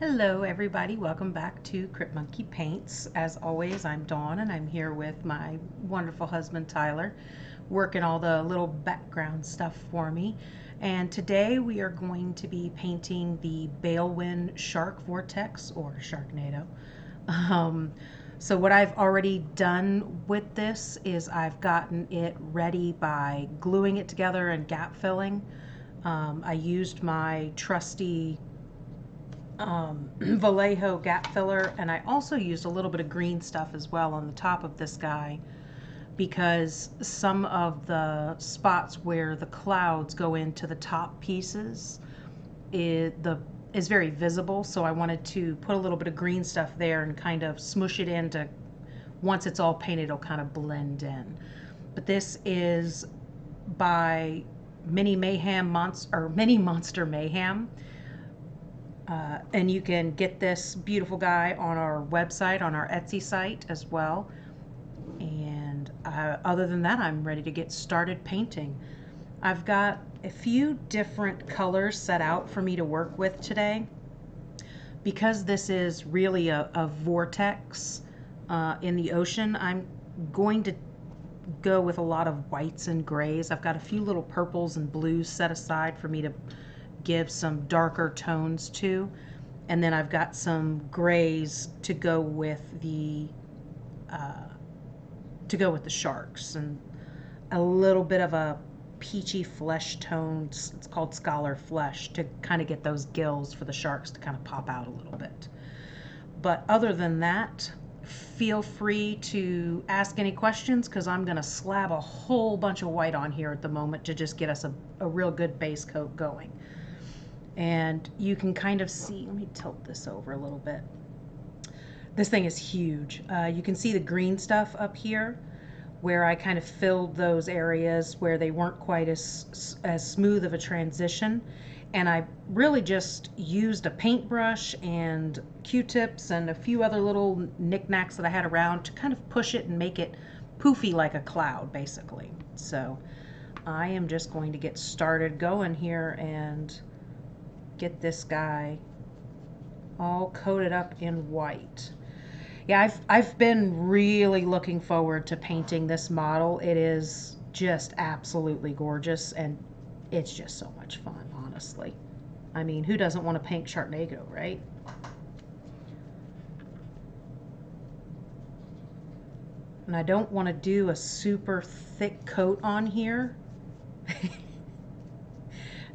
Hello everybody, welcome back to Crypt Paints. As always, I'm Dawn and I'm here with my wonderful husband Tyler, working all the little background stuff for me. And today we are going to be painting the Balewing Shark Vortex, or Sharknado. Um, so what I've already done with this is I've gotten it ready by gluing it together and gap filling. I used my trusty Vallejo gap filler, and I also used a little bit of green stuff as well on the top of this guy because some of the spots where the clouds go into the top pieces is very visible, so I wanted to put a little bit of green stuff there and kind of smush it in to, once it's all painted, it'll kind of blend in. But this is by Mini Monster Mayhem. And you can get this beautiful guy on our website, on our Etsy site as well. And other than that, I'm ready to get started painting. I've got a few different colors set out for me to work with today. Because this is really a vortex in the ocean, I'm going to go with a lot of whites and grays. I've got a few little purples and blues set aside for me to give some darker tones to, and then I've got some grays to go with the sharks, and a little bit of a peachy flesh tone. It's called Scholar Flesh, to kind of get those gills for the sharks to kind of pop out a little bit. But other than that, feel free to ask any questions because I'm going to slab a whole bunch of white on here at the moment to just get us a real good base coat going. And you can kind of see, let me tilt this over a little bit. This thing is huge. You can see the green stuff up here where I kind of filled those areas where they weren't quite as smooth of a transition. And I really just used a paintbrush and Q-tips and a few other little knickknacks that I had around to kind of push it and make it poofy like a cloud, basically. So I am just going to get started going here and get this guy all coated up in white. Yeah, I've been really looking forward to painting this model. It is just absolutely gorgeous, and it's just so much fun, honestly. I mean, who doesn't want to paint Sharknado, right? And I don't want to do a super thick coat on here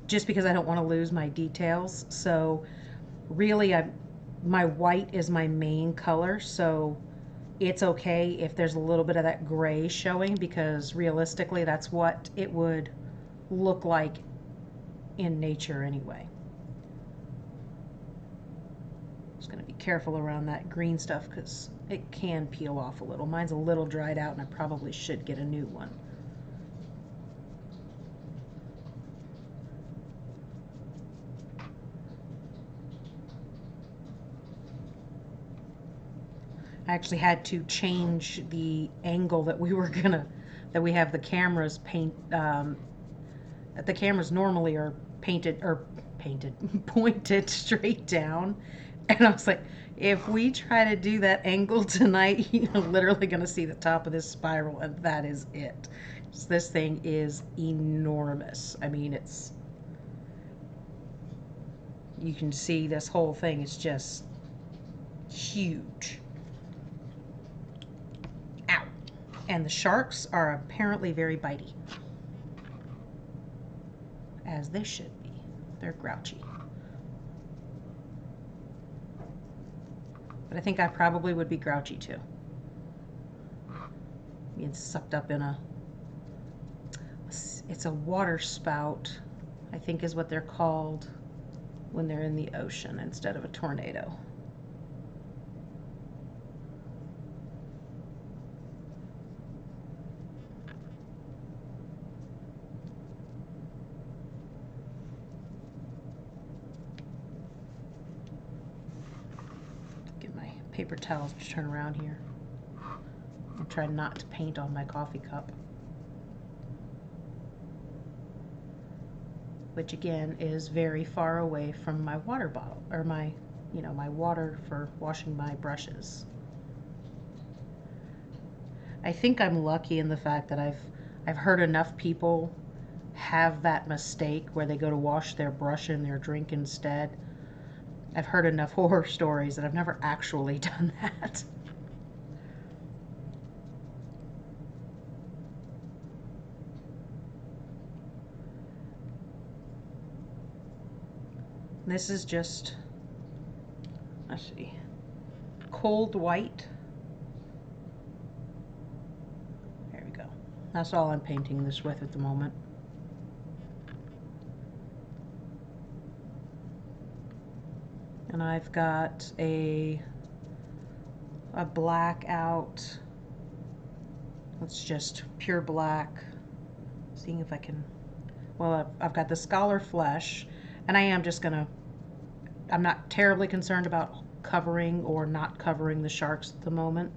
just because I don't want to lose my details. So really, my white is my main color, so it's okay if there's a little bit of that gray showing, because realistically that's what it would look like in nature anyway. Just going to be careful around that green stuff because it can peel off a little. Mine's a little dried out and I probably should get a new one. I actually had to change the angle that we have the cameras the cameras normally are pointed straight down. And I was like, if we try to do that angle tonight, you're literally going to see the top of this spiral, and that is it. This thing is enormous. I mean, you can see this whole thing is just huge. And the sharks are apparently very bitey, as they should be. They're grouchy. But I think I probably would be grouchy too. Being sucked up in it's a water spout, I think is what they're called when they're in the ocean instead of a tornado. Paper towels to turn around here and try not to paint on my coffee cup, which again is very far away from my water bottle, or my you know, my water for washing my brushes. I think I'm lucky in the fact that I've heard enough people have that mistake where they go to wash their brush in their drink instead. I've heard enough horror stories that I've never actually done that. This is just, let's see, cold white. There we go. That's all I'm painting this with at the moment. And I've got a black out. It's just pure black. Seeing if I can, well, I've got the Scholar Flesh, and I am just gonna, I'm not terribly concerned about covering or not covering the sharks at the moment,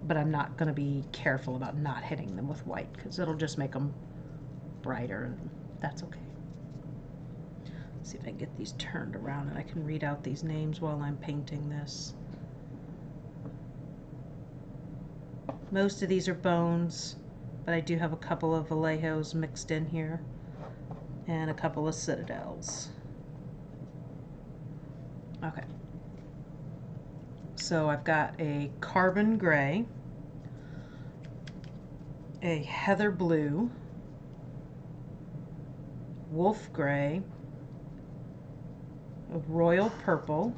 but I'm not gonna be careful about not hitting them with white because it'll just make them brighter, and that's okay. Let's see if I can get these turned around and I can read out these names while I'm painting this. Most of these are bones, but I do have a couple of Vallejos mixed in here and a couple of Citadels. Okay. So I've got a carbon gray, a heather blue, wolf gray, a royal purple,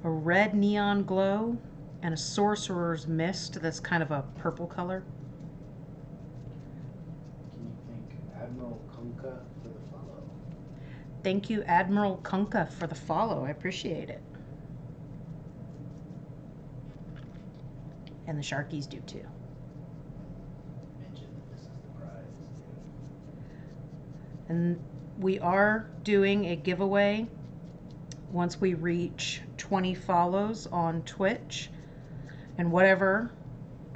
a red neon glow, and a sorcerer's mist that's kind of a purple color. Can you thank Admiral Kunka for the follow? Thank you, Admiral Kunka, for the follow. I appreciate it. And the Sharkies do too. Mention that this is the prize. And we are doing a giveaway once we reach 20 follows on Twitch. And whatever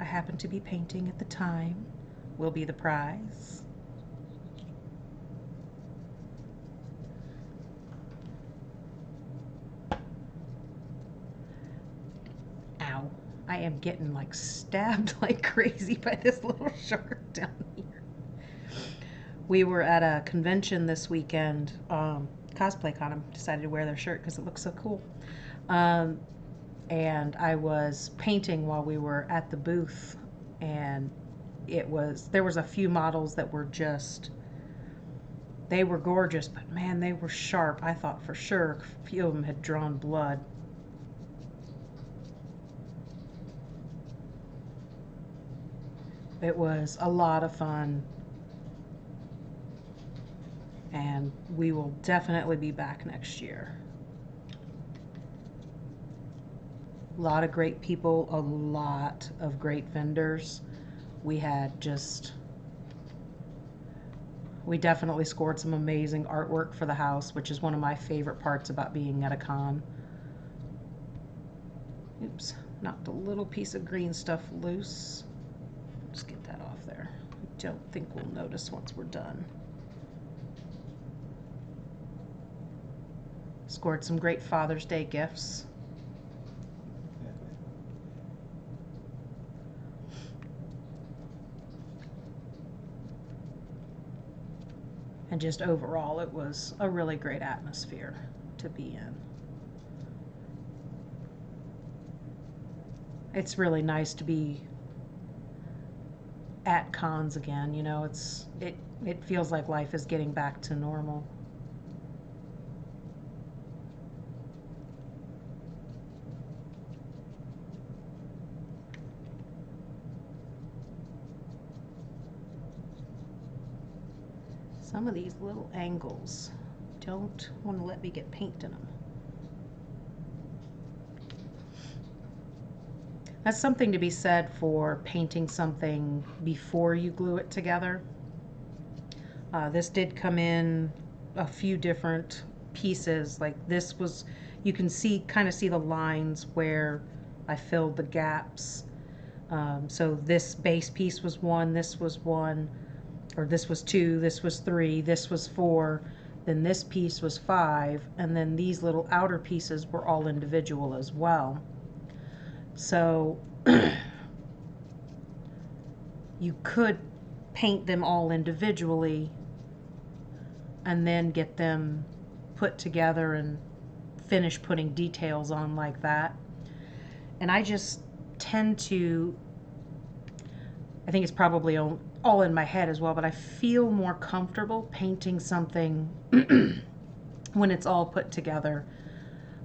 I happen to be painting at the time will be the prize. Ow. I am getting like stabbed like crazy by this little shark down here. We were at a convention this weekend, cosplay con. I decided to wear their shirt because it looks so cool. And I was painting while we were at the booth, and there was a few models that were just, they were gorgeous, but man, they were sharp. I thought for sure a few of them had drawn blood. It was a lot of fun, and we will definitely be back next year. A lot of great people, a lot of great vendors. We definitely scored some amazing artwork for the house, which is one of my favorite parts about being at a con. Oops, knocked a little piece of green stuff loose. Let's get that off there. I don't think we'll notice once we're done. Scored some great Father's Day gifts. And just overall, it was a really great atmosphere to be in. It's really nice to be at cons again, you know, it feels like life is getting back to normal. Some of these little angles don't want to let me get paint in them. That's something to be said for painting something before you glue it together. This did come in a few different pieces. Like this was, you can kind of see the lines where I filled the gaps. So this base piece was one, this was one, or this was two, this was three, this was four, then this piece was 5, and then these little outer pieces were all individual as well. So you could paint them all individually and then get them put together and finish putting details on like that. And I just tend to, I think it's probably all in my head as well, but I feel more comfortable painting something when it's all put together.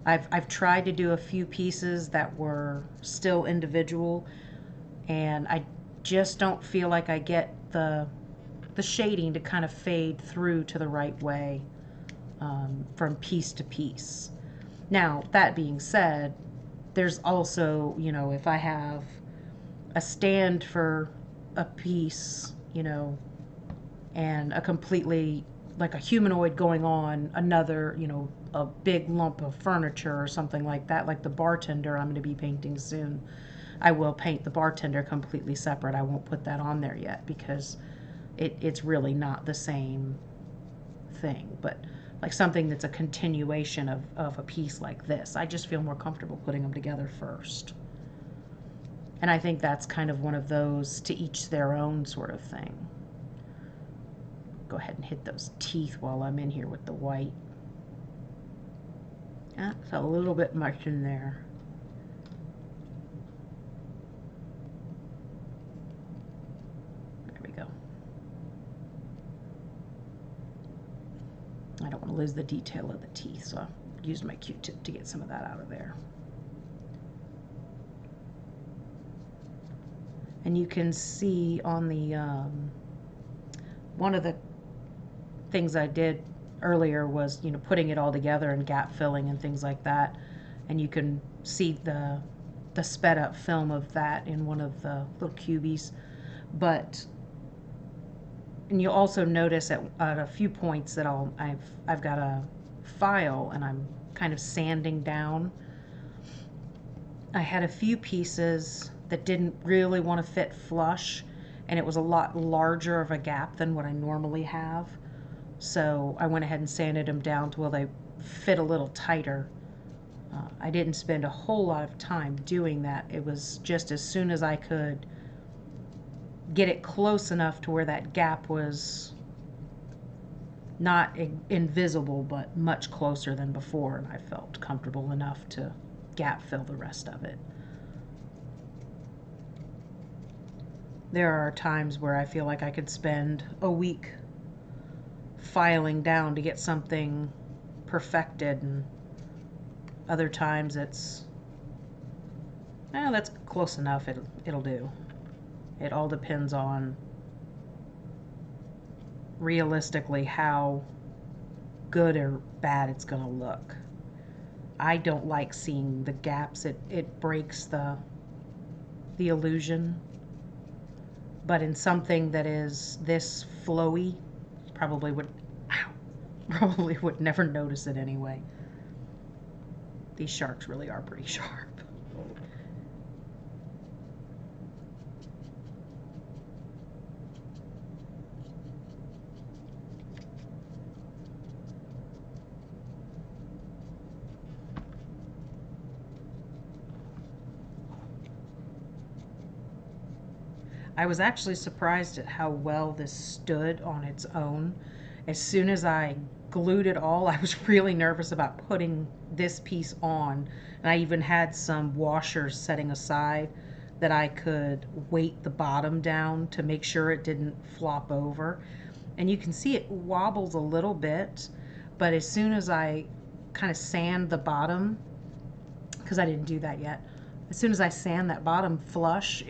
I've tried to do a few pieces that were still individual, and I just don't feel like I get the shading to kind of fade through to the right way from piece to piece. Now, that being said, there's also, you know, if I have a stand for a piece, you know, and a completely, like a humanoid going on another, you know, a big lump of furniture or something like that, like the bartender I'm going to be painting soon, I will paint the bartender completely separate. I won't put that on there yet because it's really not the same thing. But like something that's a continuation of a piece like this, I just feel more comfortable putting them together first. And I think that's kind of one of those to each their own sort of thing. Go ahead and hit those teeth while I'm in here with the white. That's a little bit much in there. There we go. I don't want to lose the detail of the teeth, so I'll use my Q-tip to get some of that out of there. And you can see on the, one of the things I did earlier was, you know, putting it all together and gap filling and things like that. And you can see the sped up film of that in one of the little cubies. But, and you'll also notice at a few points that I've got a file and I'm kind of sanding down. I had a few pieces that didn't really want to fit flush, and it was a lot larger of a gap than what I normally have. So I went ahead and sanded them down to where they fit a little tighter. I didn't spend a whole lot of time doing that. It was just as soon as I could get it close enough to where that gap was not invisible, but much closer than before, and I felt comfortable enough to gap fill the rest of it. There are times where I feel like I could spend a week filing down to get something perfected, and other times it's, that's close enough, it'll do. It all depends on realistically how good or bad it's going to look. I don't like seeing the gaps. It breaks the illusion. But in something that is this flowy, probably would never notice it anyway. These sharks really are pretty sharp. I was actually surprised at how well this stood on its own. As soon as I glued it all, I was really nervous about putting this piece on. And I even had some washers setting aside that I could weight the bottom down to make sure it didn't flop over. And you can see it wobbles a little bit, but as soon as I kind of sand the bottom, because I didn't do that yet, as soon as I sand that bottom flush,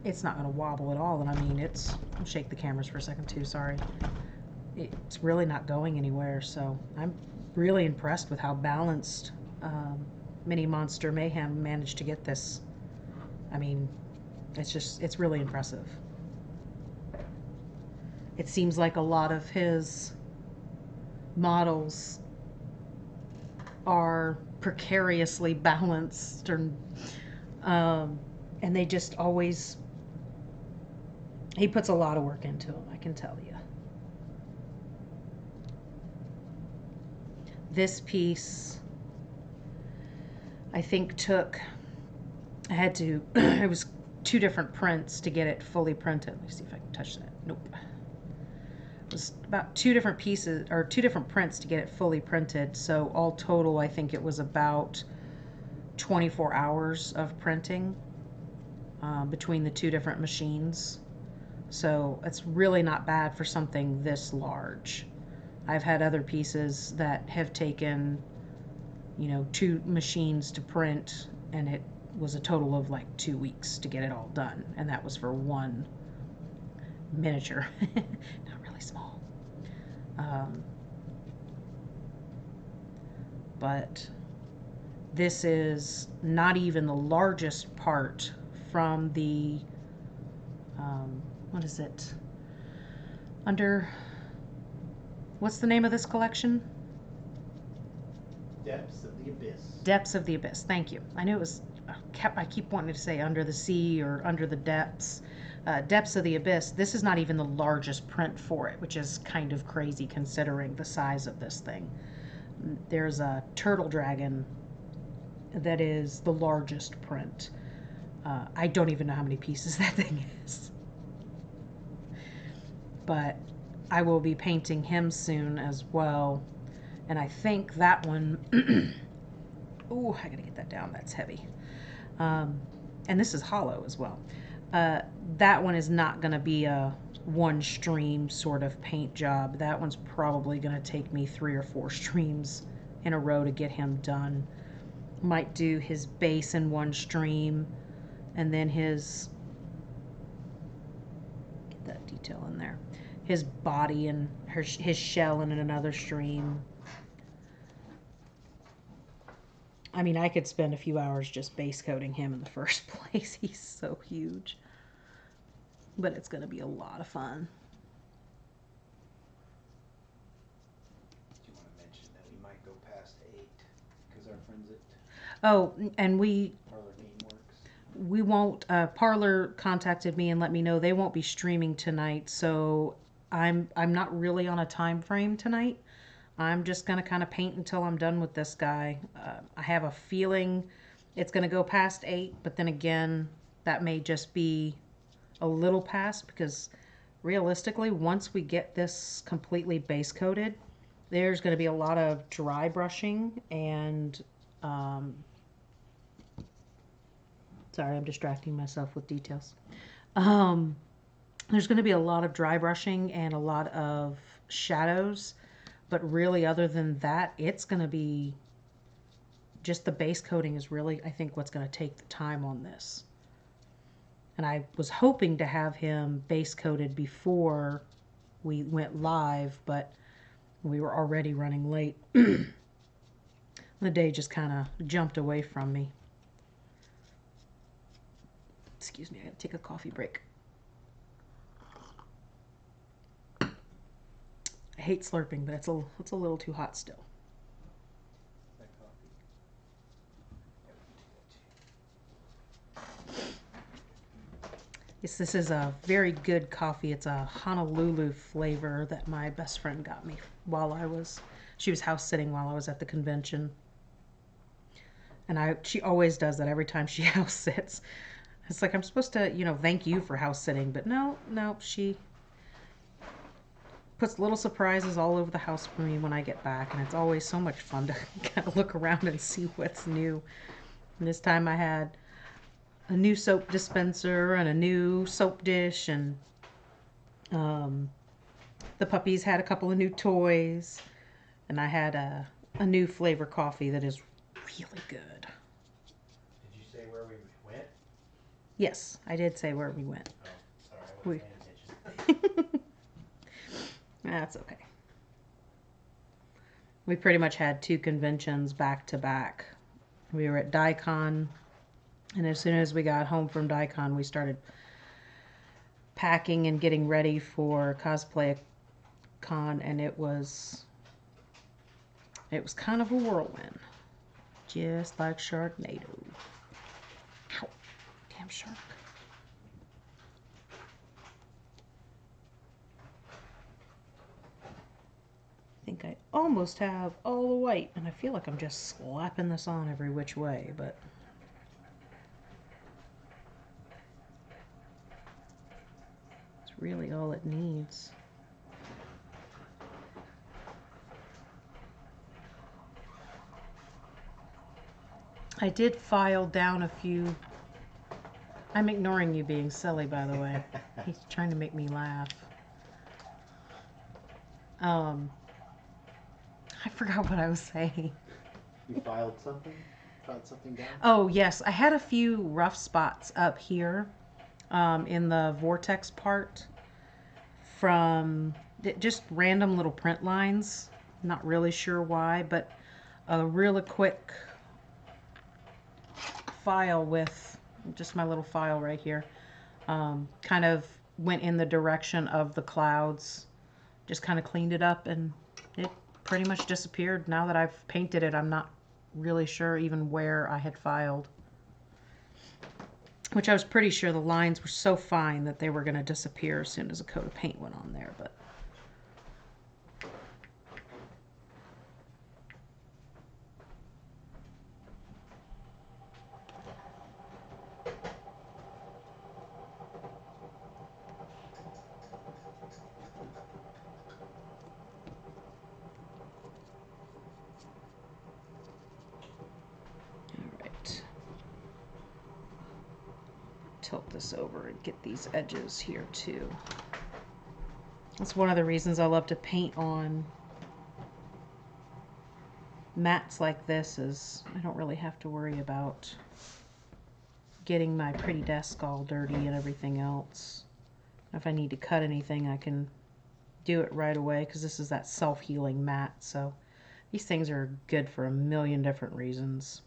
it's not going to wobble at all. And I mean, I'll shake the cameras for a second too, sorry. It's really not going anywhere, so I'm really impressed with how balanced Mini Monster Mayhem managed to get this. I mean, it's really impressive. It seems like a lot of his models are precariously balanced, and they just always, he puts a lot of work into them, I can tell you. This piece, I think I had to, it was 2 different prints to get it fully printed. Let me see if I can touch that. Nope. It was about 2 different pieces, or 2 different prints to get it fully printed. So all total, I think it was about 24 hours of printing between the 2 different machines. So it's really not bad for something this large. I've had other pieces that have taken, 2 machines to print, and it was a total of like 2 weeks to get it all done. And that was for one miniature, not really small. But this is not even the largest part from the, what is it? What's the name of this collection? Depths of the Abyss. Depths of the Abyss. Thank you. I knew it was, I keep wanting to say Under the Sea or Under the Depths. Depths of the Abyss. This is not even the largest print for it, which is kind of crazy considering the size of this thing. There's a Turtle Dragon that is the largest print. I don't even know how many pieces that thing is. But I will be painting him soon as well. And I think that one, ooh, I gotta get that down, that's heavy. And this is hollow as well. That one is not gonna be a one stream sort of paint job. That one's probably gonna take me 3 or 4 streams in a row to get him done. Might do his base in one stream, and then his, get that detail in there, his body and his shell in another stream. I mean, I could spend a few hours just base coating him in the first place. He's so huge. But it's going to be a lot of fun. Do you want to mention that we might go past 8 because our friends at Oh, and Parlor Gameworks? we won't, Parlor contacted me and let me know they won't be streaming tonight, so I'm not really on a time frame tonight. I'm just going to kind of paint until I'm done with this guy. I have a feeling it's going to go past 8, but then again, that may just be a little past, because realistically, once we get this completely base coated, there's going to be a lot of dry brushing and, sorry, I'm distracting myself with details. There's going to be a lot of dry brushing and a lot of shadows. But really, other than that, it's going to be just the base coating is really, I think, what's going to take the time on this. And I was hoping to have him base coated before we went live, but we were already running late. The day just kind of jumped away from me. Excuse me, I gotta take a coffee break. I hate slurping, but it's a little too hot still. That coffee. Yes, this is a very good coffee. It's a Honolulu flavor that my best friend got me she was house sitting while I was at the convention. And she always does that every time she house sits. It's like I'm supposed to, thank you for house sitting, but no, she puts little surprises all over the house for me when I get back, and it's always so much fun to kind of look around and see what's new. And this time I had a new soap dispenser and a new soap dish, and the puppies had a couple of new toys, and I had a new flavor coffee that is really good. Did you say where we went? Yes, I did say where we went. Oh, sorry, I wasn't paying attention. That's okay. We pretty much had 2 conventions back to back. We were at Daikon, and as soon as we got home from Daikon, we started packing and getting ready for Cosplay Con, and it was kind of a whirlwind, just like Sharknado. Ow, damn shark. I think I almost almost have all the white, and I feel like I'm just slapping this on every which way, but it's really all it needs. I did file down a few. I'm ignoring you being silly, by the way. He's trying to make me laugh. I forgot what I was saying. You filed something? Filed something down? Oh, yes. I had a few rough spots up here in the Vortex part from just random little print lines. Not really sure why, but a really quick file with just my little file right here kind of went in the direction of the clouds. Just kind of cleaned it up and it pretty much disappeared. Now that I've painted it, I'm not really sure even where I had filed. Which I was pretty sure the lines were so fine that they were going to disappear as soon as a coat of paint went on there, but tilt this over and get these edges here too. That's one of the reasons I love to paint on mats like this, is I don't really have to worry about getting my pretty desk all dirty and everything else. If I need to cut anything, I can do it right away because this is that self-healing mat, so these things are good for a million different reasons.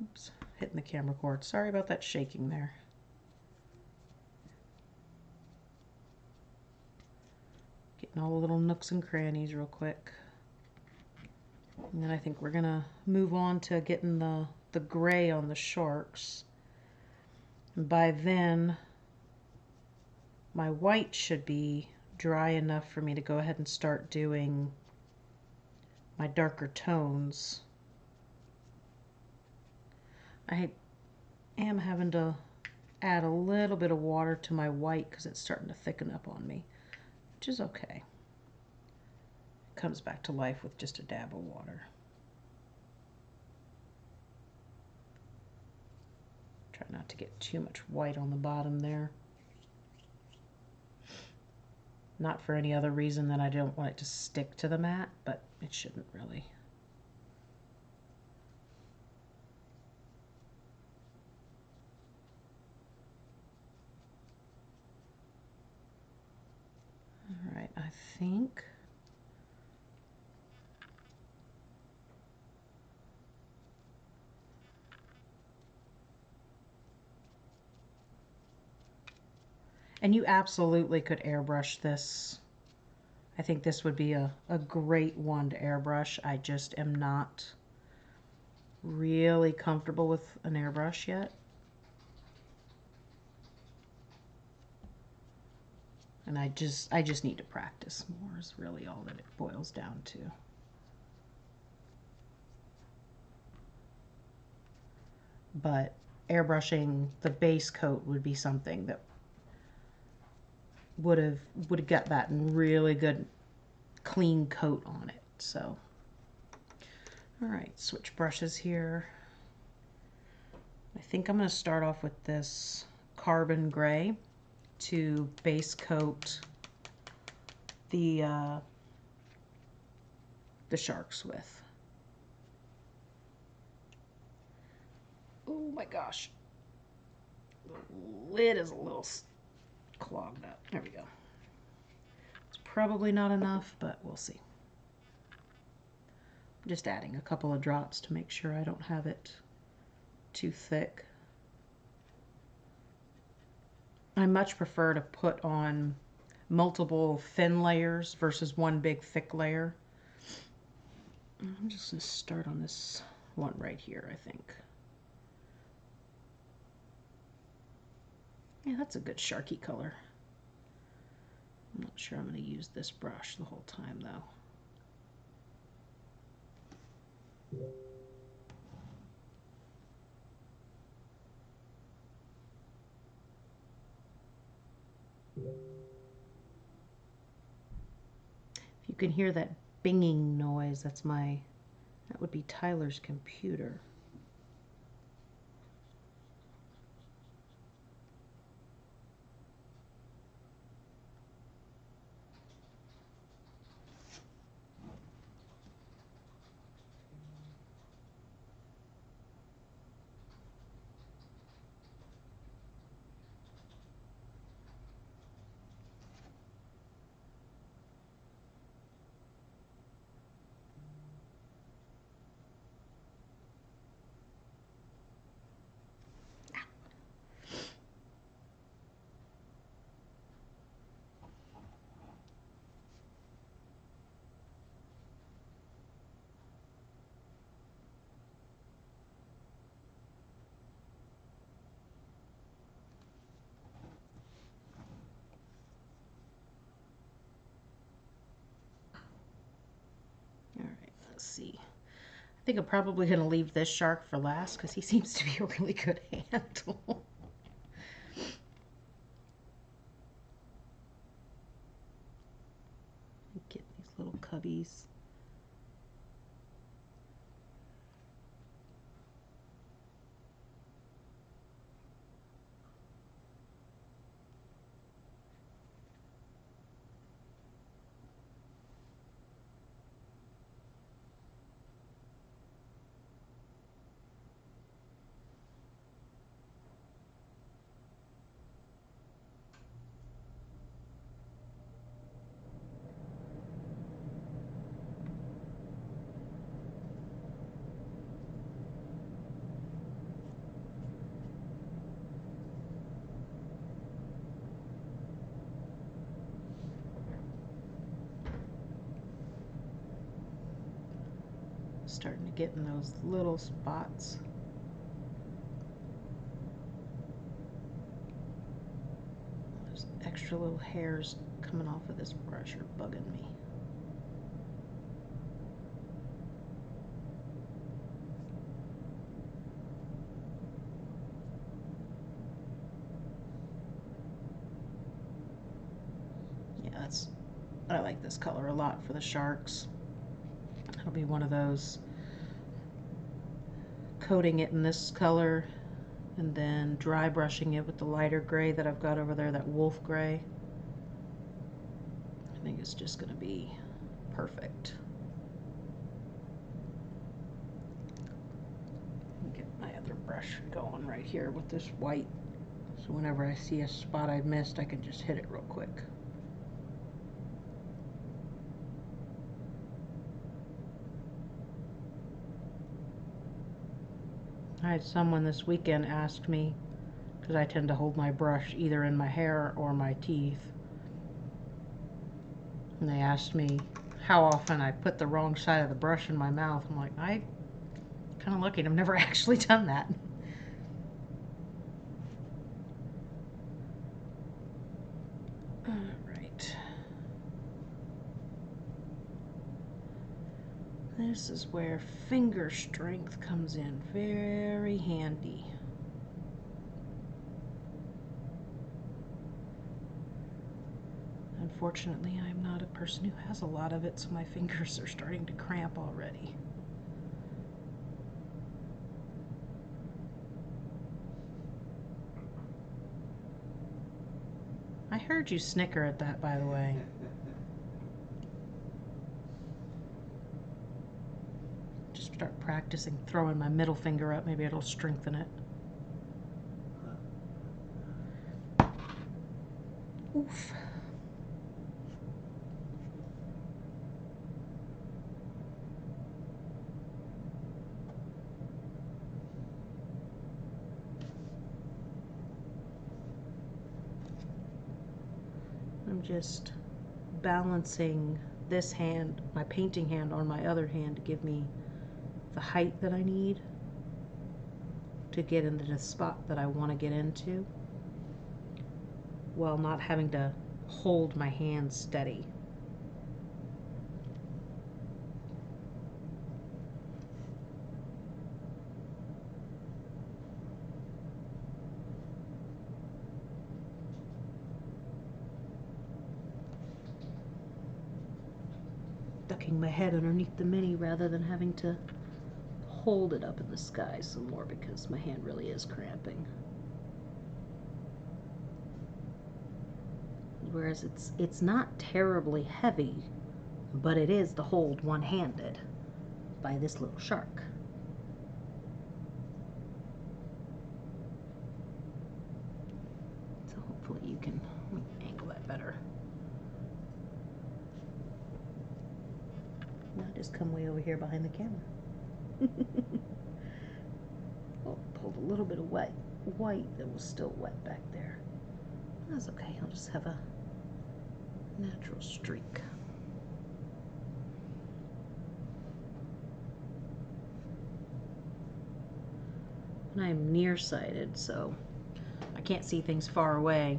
Oops. Hitting the camera cord. Sorry about that shaking there. Getting all the little nooks and crannies real quick. And then I think we're gonna move on to getting the gray on the sharks. And by then, my white should be dry enough for me to go ahead and start doing my darker tones. I am having to add a little bit of water to my white because it's starting to thicken up on me, which is okay. It comes back to life with just a dab of water. Try not to get too much white on the bottom there. Not for any other reason than I don't want it to stick to the mat, but it shouldn't really. Alright, I think and you absolutely could airbrush this. I think this would be a great one to airbrush. I just am not really comfortable with an airbrush yet. And I just need to practice more is really all that it boils down to. But airbrushing the base coat would be something that would have got that really good clean coat on it. So all right, switch brushes here. I think I'm going to start off with this carbon gray to base coat the sharks with. Oh my gosh, the lid is a little clogged up. There we go. It's probably not enough, but we'll see. I'm just adding a couple of drops to make sure I don't have it too thick. I much prefer to put on multiple thin layers versus one big thick layer. I'm just going to start on this one right here, I think. Yeah, that's a good sharky color. I'm not sure I'm going to use this brush the whole time though. If you can hear that binging noise, that would be Tyler's computer. Let's see. I think I'm probably going to leave this shark for last because he seems to be a really good handle. Get these little cubbies. Starting to get in those little spots. Those extra little hairs coming off of this brush are bugging me. Yeah, I like this color a lot for the sharks. It'll be one of those, coating it in this color and then dry brushing it with the lighter gray that I've got over there, that wolf gray. I think it's just going to be perfect. Get my other brush going right here with this white, so whenever I see a spot I've missed, I can just hit it real quick. I had someone this weekend ask me, because I tend to hold my brush either in my hair or my teeth, and they asked me how often I put the wrong side of the brush in my mouth. I'm like, I'm kind of lucky. I've never actually done that. Alright. This is where finger strength comes in very handy. Unfortunately, I'm not a person who has a lot of it, so my fingers are starting to cramp already. I heard you snicker at that, by the way. Just start practicing throwing my middle finger up. Maybe it'll strengthen it. Oof. I'm just balancing this hand, my painting hand, on my other hand to give me the height that I need to get into the spot that I want to get into, while not having to hold my hand steady. Ducking my head underneath the mini rather than having to hold it up in the sky some more because my hand really is cramping. Whereas it's not terribly heavy, but it is to hold one-handed by this little shark. So hopefully you can angle that better. Now just come way over here behind the camera. Oh, pulled a little bit of white that was still wet back there. That's okay, I'll just have a natural streak. And I'm nearsighted, so I can't see things far away.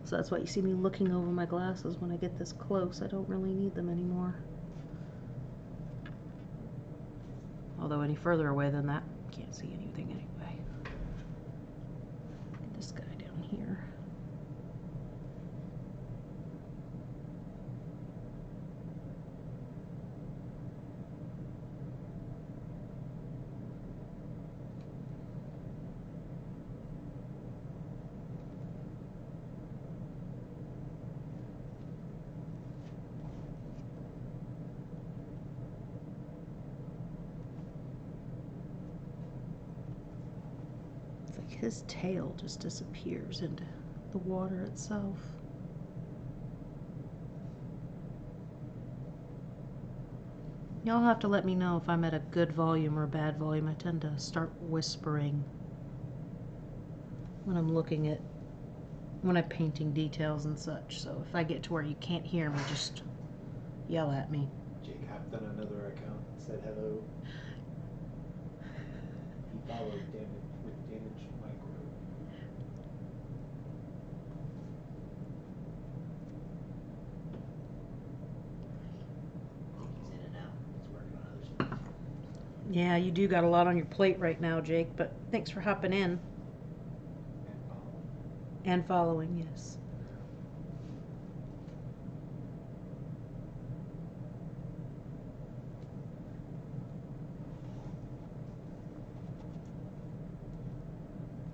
So that's why you see me looking over my glasses when I get this close. I don't really need them anymore. Although any further away than that, can't see anything anyway. Get this guy down here. His tail just disappears into the water itself. Y'all have to let me know if I'm at a good volume or bad volume. I tend to start whispering when I'm painting details and such. So if I get to where you can't hear me, just yell at me. Jake hopped on another account and said hello. He followed with damaged micro. I think he's in and out. He's working on other stuff. Yeah, you do got a lot on your plate right now, Jake, but thanks for hopping in. And following, yes.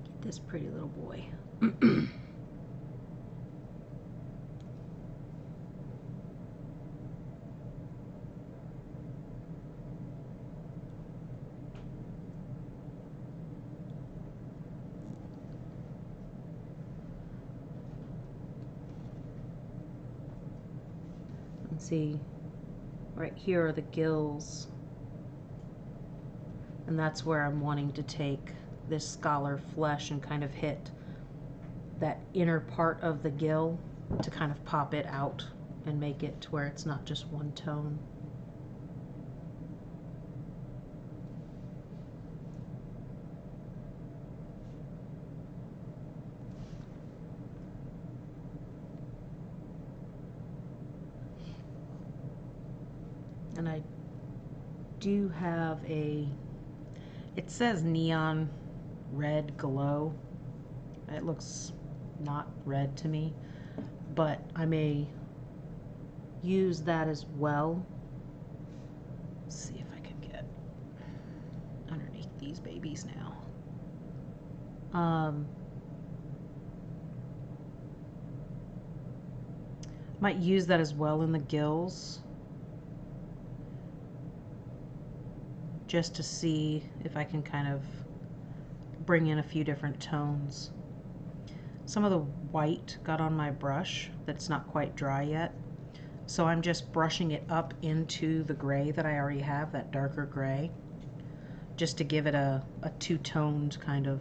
Get this pretty little boy. See, right here are the gills, and that's where I'm wanting to take this scholar flesh and kind of hit that inner part of the gill to kind of pop it out and make it to where it's not just one tone. And I do have it says neon red glow. It looks not red to me, but I may use that as well. Let's see if I can get underneath these babies now. Might use that as well in the gills, just to see if I can kind of bring in a few different tones. Some of the white got on my brush that's not quite dry yet, so I'm just brushing it up into the gray that I already have, that darker gray, just to give it a two-toned kind of,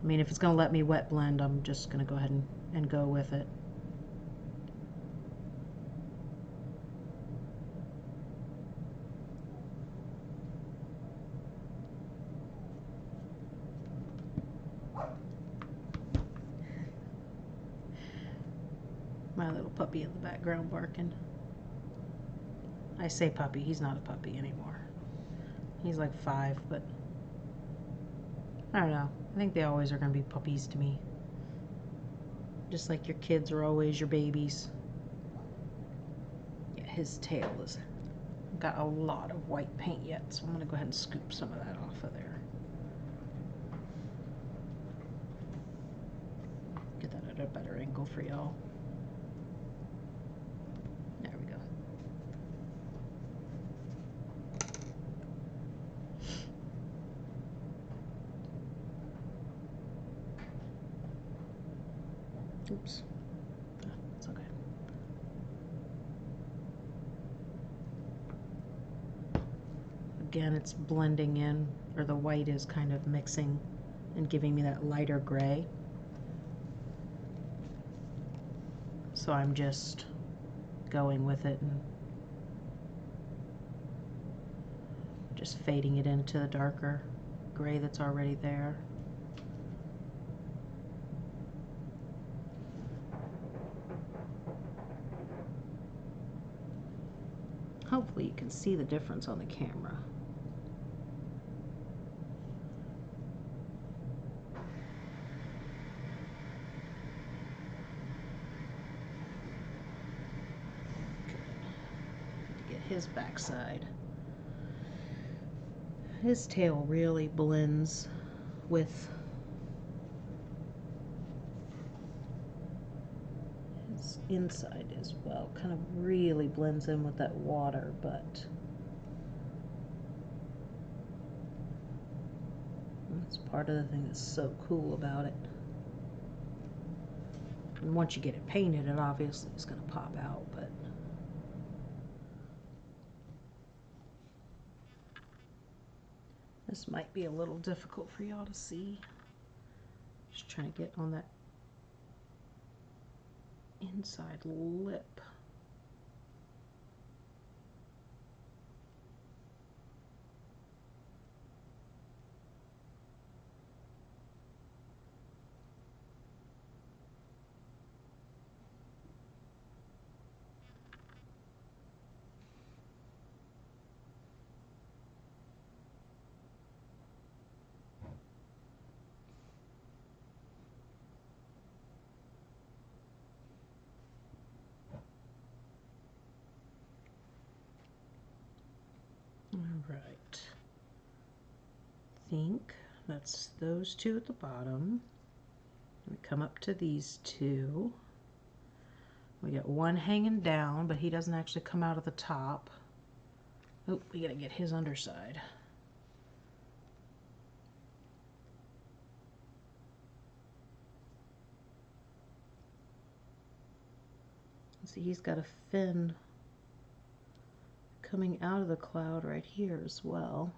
I mean, if it's going to let me wet blend, I'm just going to go ahead and go with it. My little puppy in the background barking. I say puppy, he's not a puppy anymore. He's like 5, but I don't know. I think they always are going to be puppies to me. Just like your kids are always your babies. Yeah, his tail has got a lot of white paint yet, so I'm going to go ahead and scoop some of that off of there. Get that at a better angle for y'all. There we go. Oops. It's okay. Again, it's blending in, or the white is kind of mixing and giving me that lighter gray. So I'm just going with it and just fading it into the darker gray that's already there. Hopefully you can see the difference on the camera. Get his backside. His tail really blends with his inside as well. Kind of really blends in with that water, but that's part of the thing that's so cool about it. And once you get it painted, it obviously is going to pop out, but this might be a little difficult for y'all to see. Just trying to get on that inside lip. Alright, I think that's those two at the bottom. We come up to these two. We got one hanging down, but he doesn't actually come out of the top. Oh, we gotta get his underside. See, he's got a fin coming out of the cloud right here as well.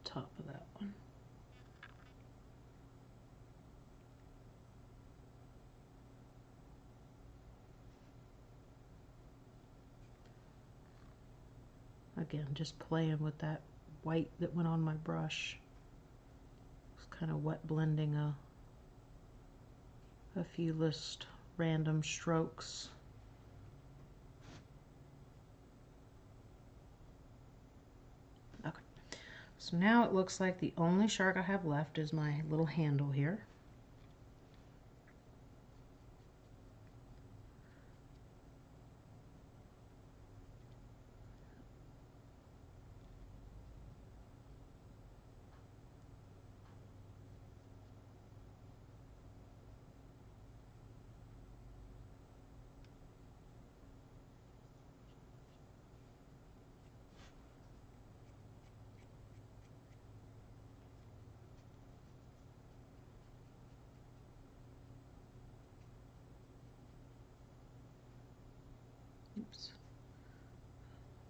Top of that one. Again, just playing with that white that went on my brush. It's kind of wet blending a few just random strokes. Okay. So now it looks like the only shark I have left is my little handle here.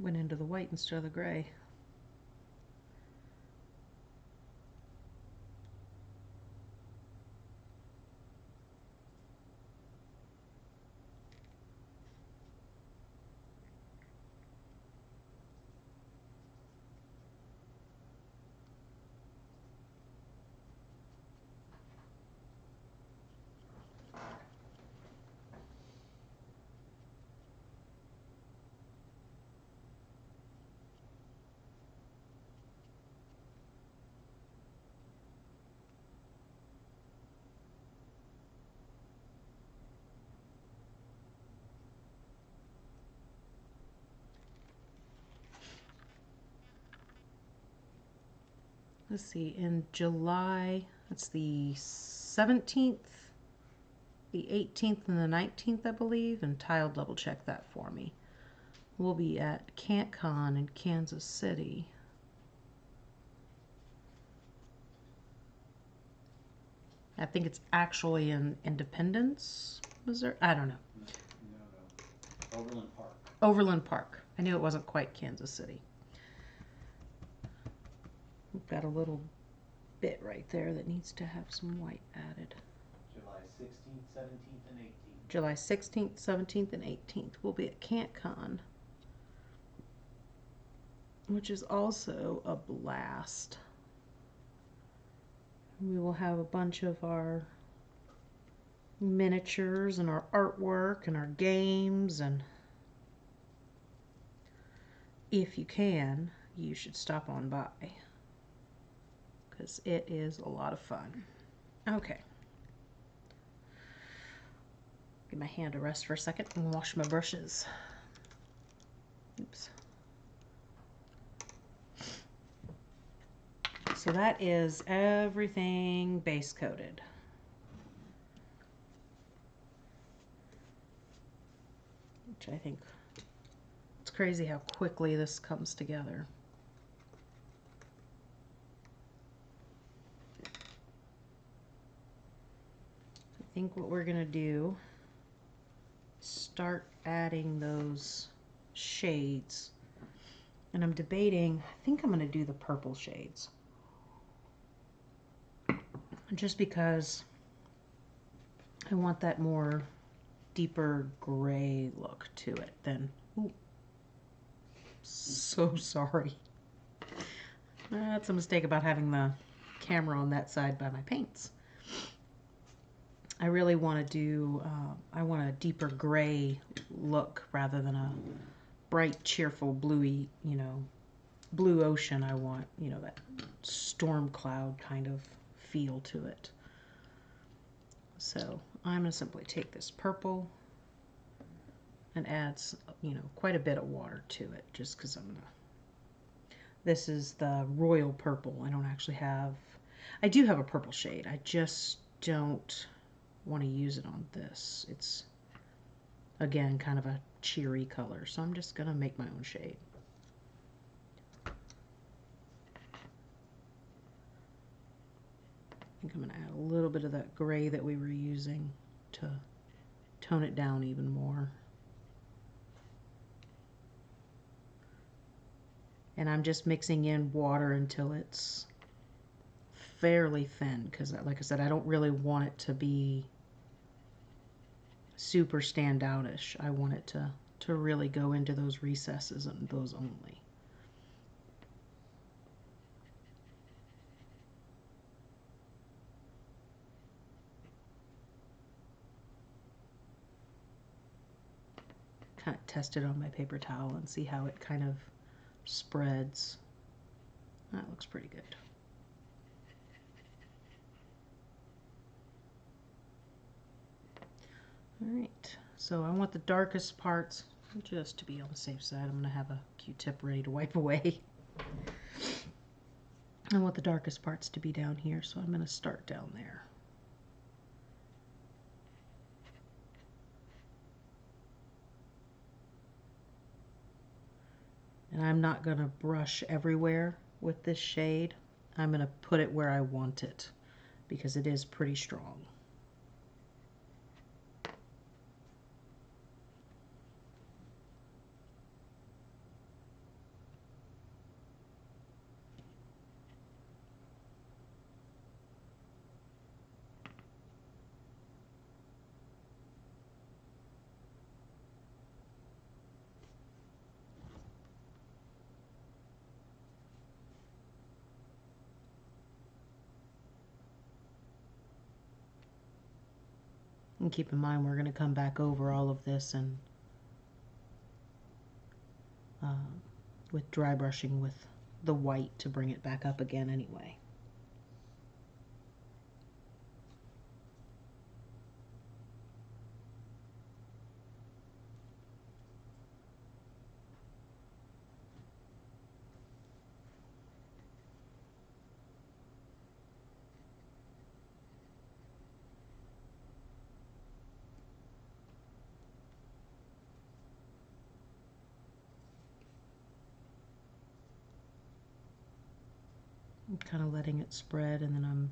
went into the white instead of the gray. Let's see, in July, it's the 17th, the 18th, and the 19th, I believe, and Ty'll double check that for me. We'll be at CantCon in Kansas City. I think it's actually in Independence, Missouri. I don't know. No. Overland Park. Overland Park. I knew it wasn't quite Kansas City. We've got a little bit right there that needs to have some white added. July 16th, 17th, and 18th. July 16th, 17th, and 18th. We'll be at CantCon, which is also a blast. We will have a bunch of our miniatures and our artwork and our games, and if you can, you should stop on by because it is a lot of fun. Okay. Give my hand a rest for a second and wash my brushes. Oops. So that is everything base coated. Which I think, it's crazy how quickly this comes together. I think what we're gonna do is start adding those shades. And I'm debating, I think I'm gonna do the purple shades. Just because I want that more deeper gray look to it than, ooh, so sorry. That's a mistake about having the camera on that side by my paints. I really want to do, I want a deeper gray look rather than a bright, cheerful, bluey, you know, blue ocean. I want, you know, that storm cloud kind of feel to it. So I'm going to simply take this purple and add, you know, quite a bit of water to it just because I'm going to, this is the royal purple. I don't actually have, I do have a purple shade. I just don't want to use it on this. It's, again, kind of a cheery color. So I'm just going to make my own shade. I think I'm going to add a little bit of that gray that we were using to tone it down even more. And I'm just mixing in water until it's fairly thin because, like I said, I don't really want it to be super standoutish. I want it to really go into those recesses and those only. Kind of test it on my paper towel and see how it kind of spreads. That looks pretty good. All right, so I want the darkest parts, just to be on the safe side. I'm going to have a Q-tip ready to wipe away. I want the darkest parts to be down here, so I'm going to start down there. And I'm not going to brush everywhere with this shade. I'm going to put it where I want it because it is pretty strong. And keep in mind, we're going to come back over all of this and with dry brushing with the white to bring it back up again anyway. I'm kind of letting it spread, and then I'm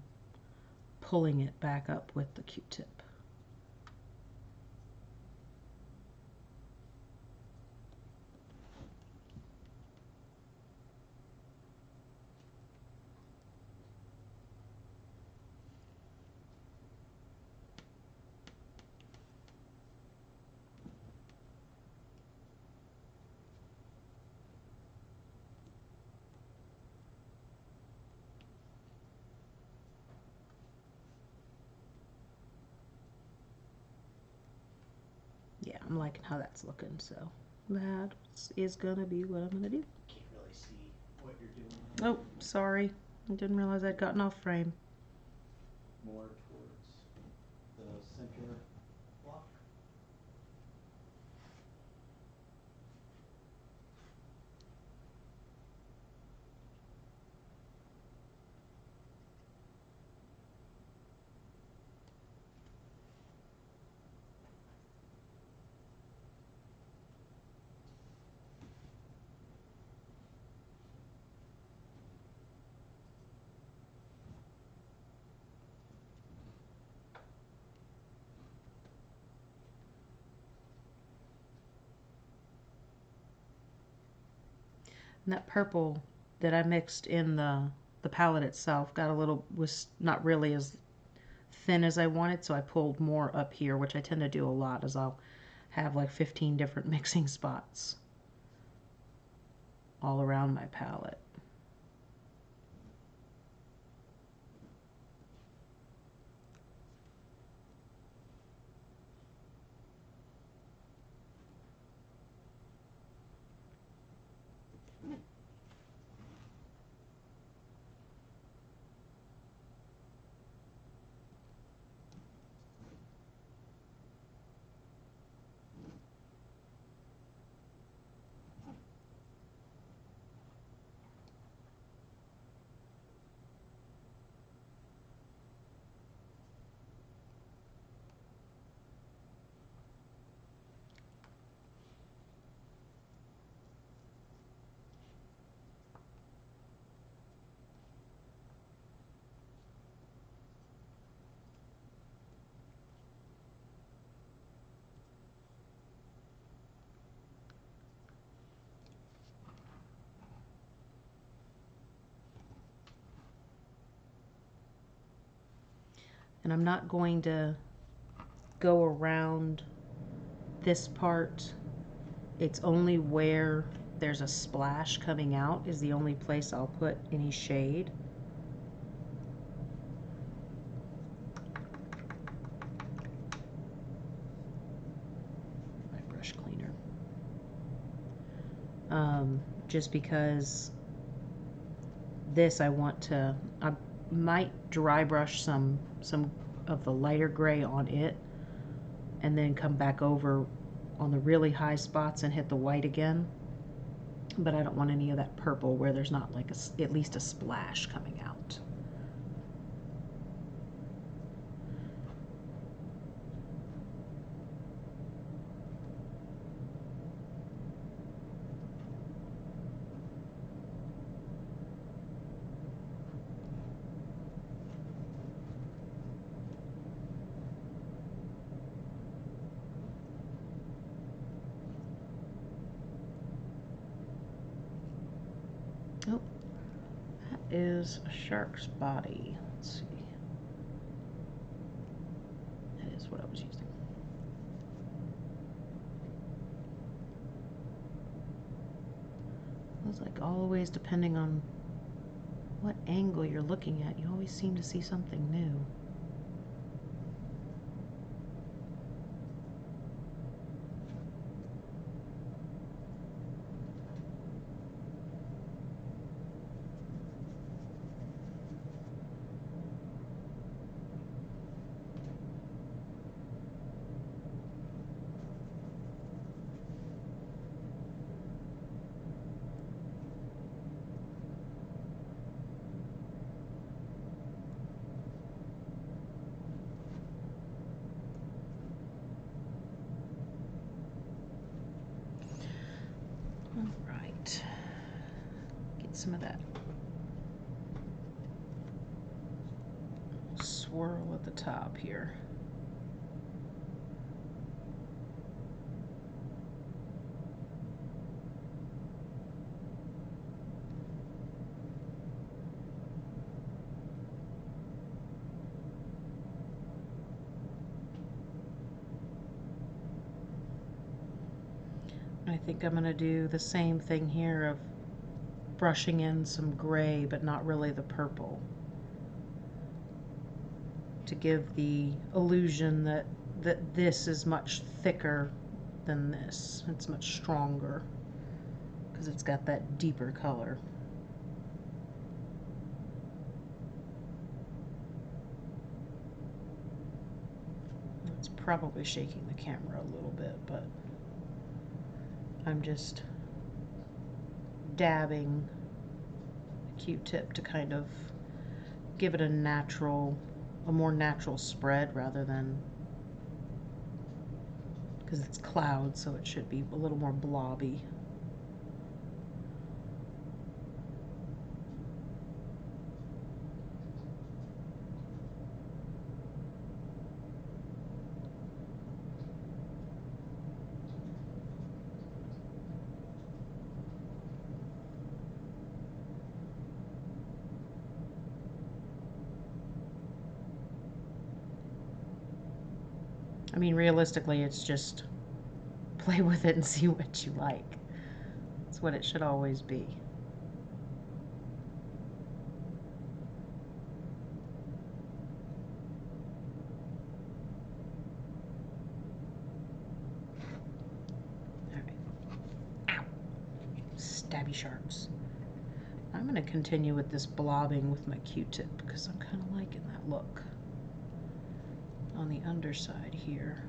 pulling it back up with the Q-tip. Yeah, I'm liking how that's looking, so that is gonna be what I'm gonna do. Can't really see what you're doing. Oh, sorry. I didn't realize I'd gotten off frame. More towards the center block. And that purple that I mixed in the palette itself was not really as thin as I wanted, so I pulled more up here, which I tend to do a lot, as I'll have like 15 different mixing spots all around my palette. And I'm not going to go around this part. It's only where there's a splash coming out is the only place I'll put any shade. My brush cleaner. Just because this I might dry brush some of the lighter gray on it and then come back over on the really high spots and hit the white again. But I don't want any of that purple where there's not like at least a splash coming out. Oh, that is a shark's body. Let's see. That is what I was using. It's like always, depending on what angle you're looking at, you always seem to see something new. Get some of that swirl at the top here. I think I'm going to do the same thing here of brushing in some gray, but not really the purple, to give the illusion that this is much thicker than this. It's much stronger because it's got that deeper color. It's probably shaking the camera a little bit, but I'm just dabbing a Q-tip to kind of give it a more natural spread rather than, because it's cloud, so it should be a little more blobby. I mean, realistically, it's just play with it and see what you like. That's what it should always be. All right. Ow! Stabby sharks. I'm going to continue with this blobbing with my Q-tip because I'm kind of liking that look on the underside here.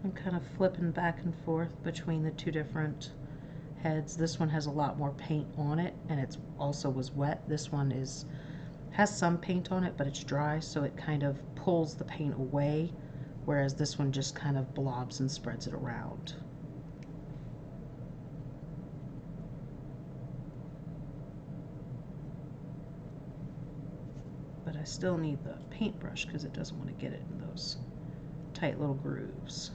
I'm kind of flipping back and forth between the two different heads. This one has a lot more paint on it, and it also was wet. This one has some paint on it, but it's dry, so it kind of pulls the paint away, whereas this one just kind of blobs and spreads it around. But I still need the paintbrush because it doesn't want to get it in those tight little grooves.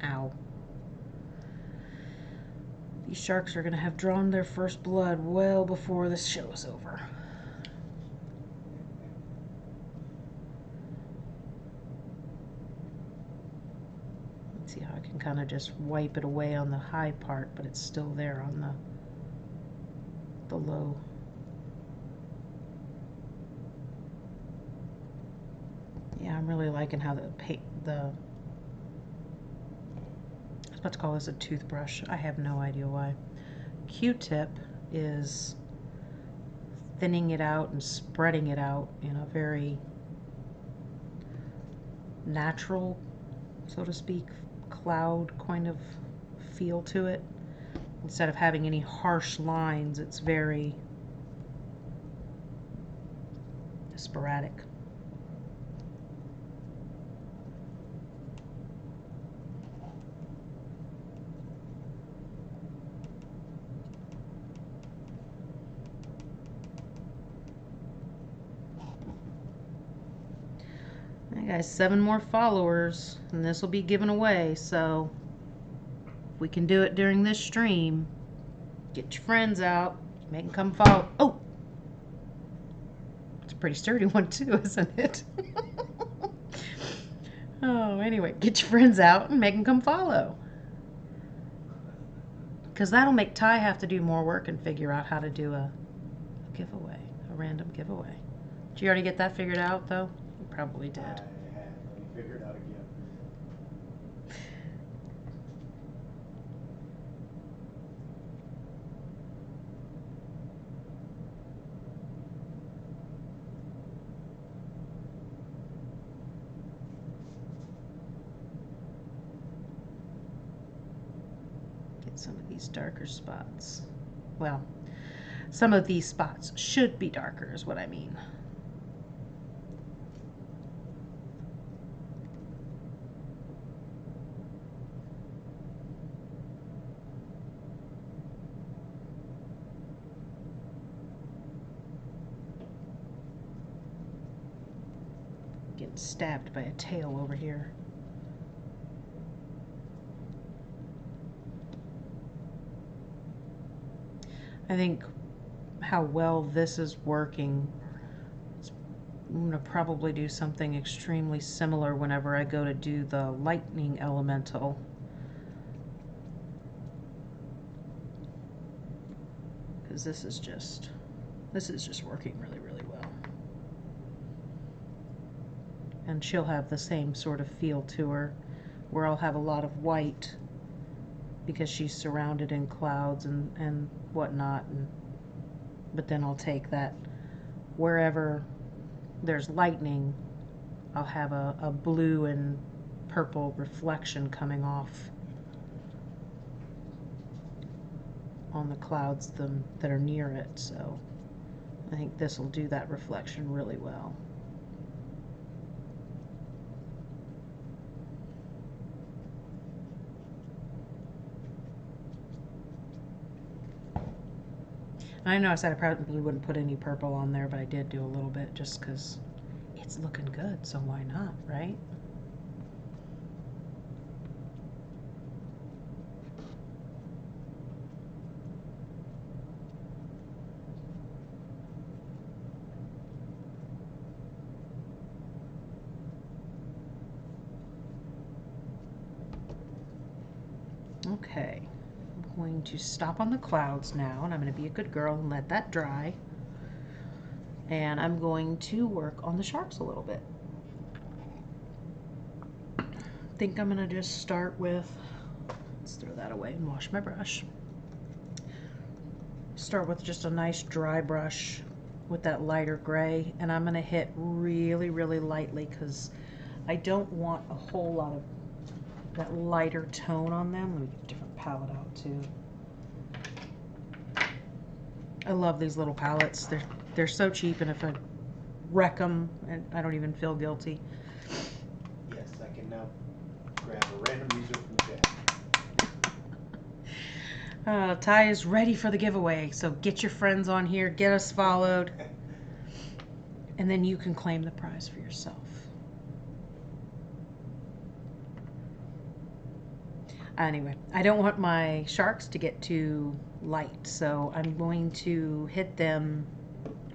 Ow. These sharks are going to have drawn their first blood well before this show is over. Let's see how I can kind of just wipe it away on the high part, but it's still there on the low. Yeah, I'm really liking how I was about to call this a toothbrush. I have no idea why. Q-tip is thinning it out and spreading it out in a very natural, so to speak, cloud kind of feel to it. Instead of having any harsh lines, it's very sporadic. I guys, 7 more followers, and this will be given away. So if we can do it during this stream, get your friends out, make them come follow. Oh, it's a pretty sturdy one too, isn't it? Oh, anyway, get your friends out and make them come follow. Because that'll make Ty have to do more work and figure out how to do a giveaway, a random giveaway. Did you already get that figured out, though? You probably did. I had. Let me figure it out again. Get some of these darker spots. Well, some of these spots should be darker is what I mean. Getting stabbed by a tail over here. I think how well this is working, I'm going to probably do something extremely similar whenever I go to do the lightning elemental. Because this is just working really, really well. And she'll have the same sort of feel to her, where I'll have a lot of white because she's surrounded in clouds and whatnot, but then I'll take that wherever there's lightning, I'll have a blue and purple reflection coming off on the clouds that are near it. So I think this will do that reflection really well. I know I said I probably wouldn't put any purple on there, but I did do a little bit just because it's looking good, so why not, right? Okay. I'm going to stop on the clouds now, and I'm going to be a good girl and let that dry. And I'm going to work on the sharks a little bit. I think I'm going to just start with, let's throw that away and wash my brush. Start with just a nice dry brush with that lighter gray, and I'm going to hit really, really lightly because I don't want a whole lot of that lighter tone on them. Let me get a different palette out too. I love these little palettes. They're so cheap, and if I wreck them, I don't even feel guilty. Yes, I can now grab a random user from chat. Ty is ready for the giveaway, so get your friends on here, get us followed, and then you can claim the prize for yourself. Anyway, I don't want my sharks to get too light, so I'm going to hit them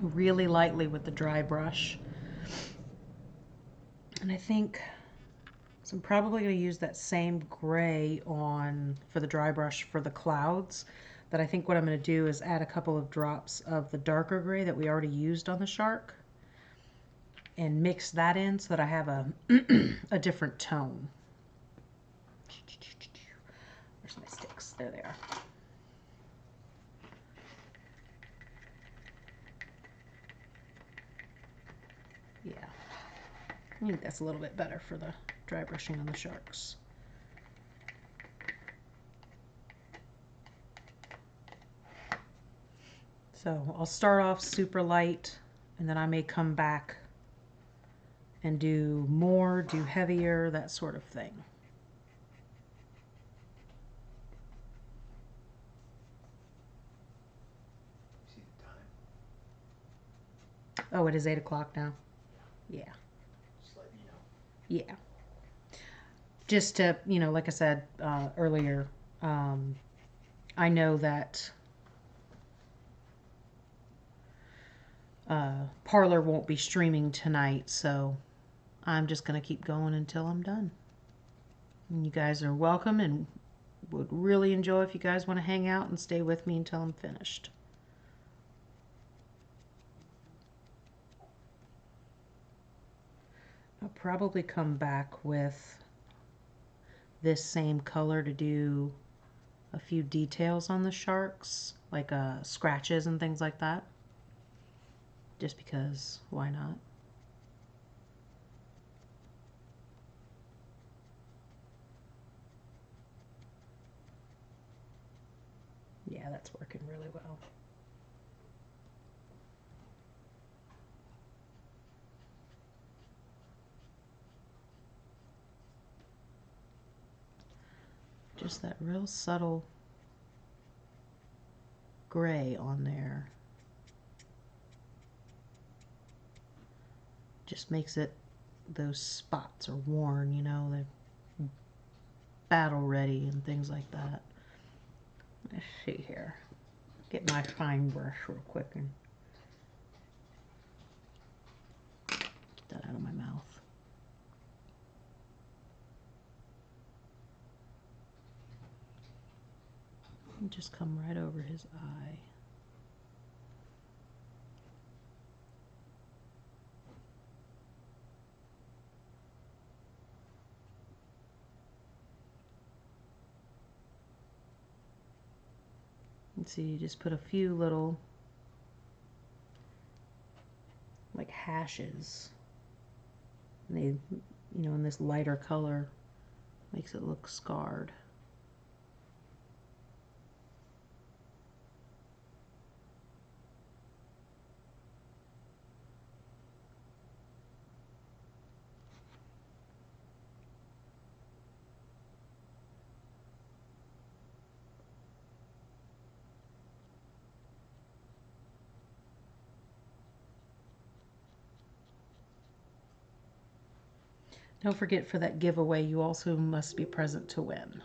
really lightly with the dry brush. And I think, so I'm probably going to use that same gray on for the dry brush for the clouds. But I think what I'm going to do is add a couple of drops of the darker gray that we already used on the shark and mix that in so that I have a, a different tone. Where's my sticks? There they are. Yeah, I think that's a little bit better for the dry brushing on the sharks. So I'll start off super light, and then I may come back and do more, do heavier, that sort of thing. See the time? Oh, it is 8 o'clock now? Yeah. Just letting you know. Yeah. Just to, you know, like I said earlier, I know that Parlor won't be streaming tonight, so I'm just going to keep going until I'm done. And you guys are welcome and would really enjoy if you guys want to hang out and stay with me until I'm finished. I'll probably come back with this same color to do a few details on the sharks, like scratches and things like that. Just because, why not? Yeah, that's working really well. Just that real subtle gray on there. Just makes it, those spots are worn, you know, they're battle ready and things like that. Let's see here. Get my fine brush real quick and get that out of my mouth. And just come right over his eye. And see, you just put a few little like hashes. And they, you know, in this lighter color makes it look scarred. Don't forget, for that giveaway, you also must be present to win.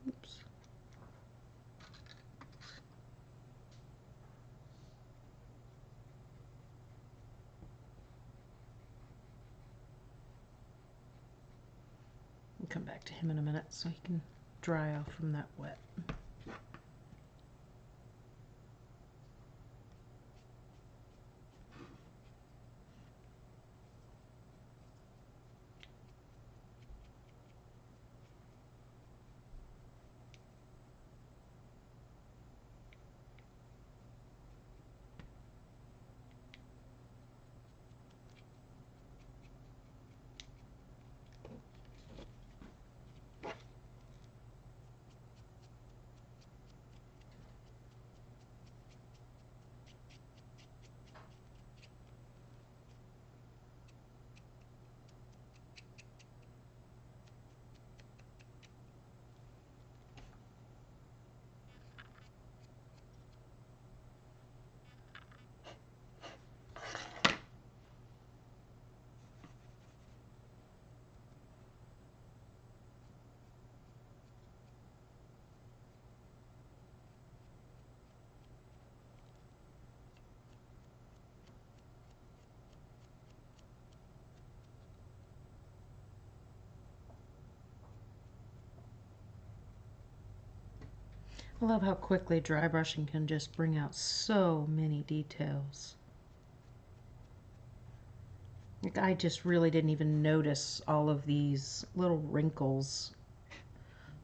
Oops. I'll come back to him in a minute so he can dry off from that wet. I love how quickly dry brushing can just bring out so many details. Like, I just really didn't even notice all of these little wrinkles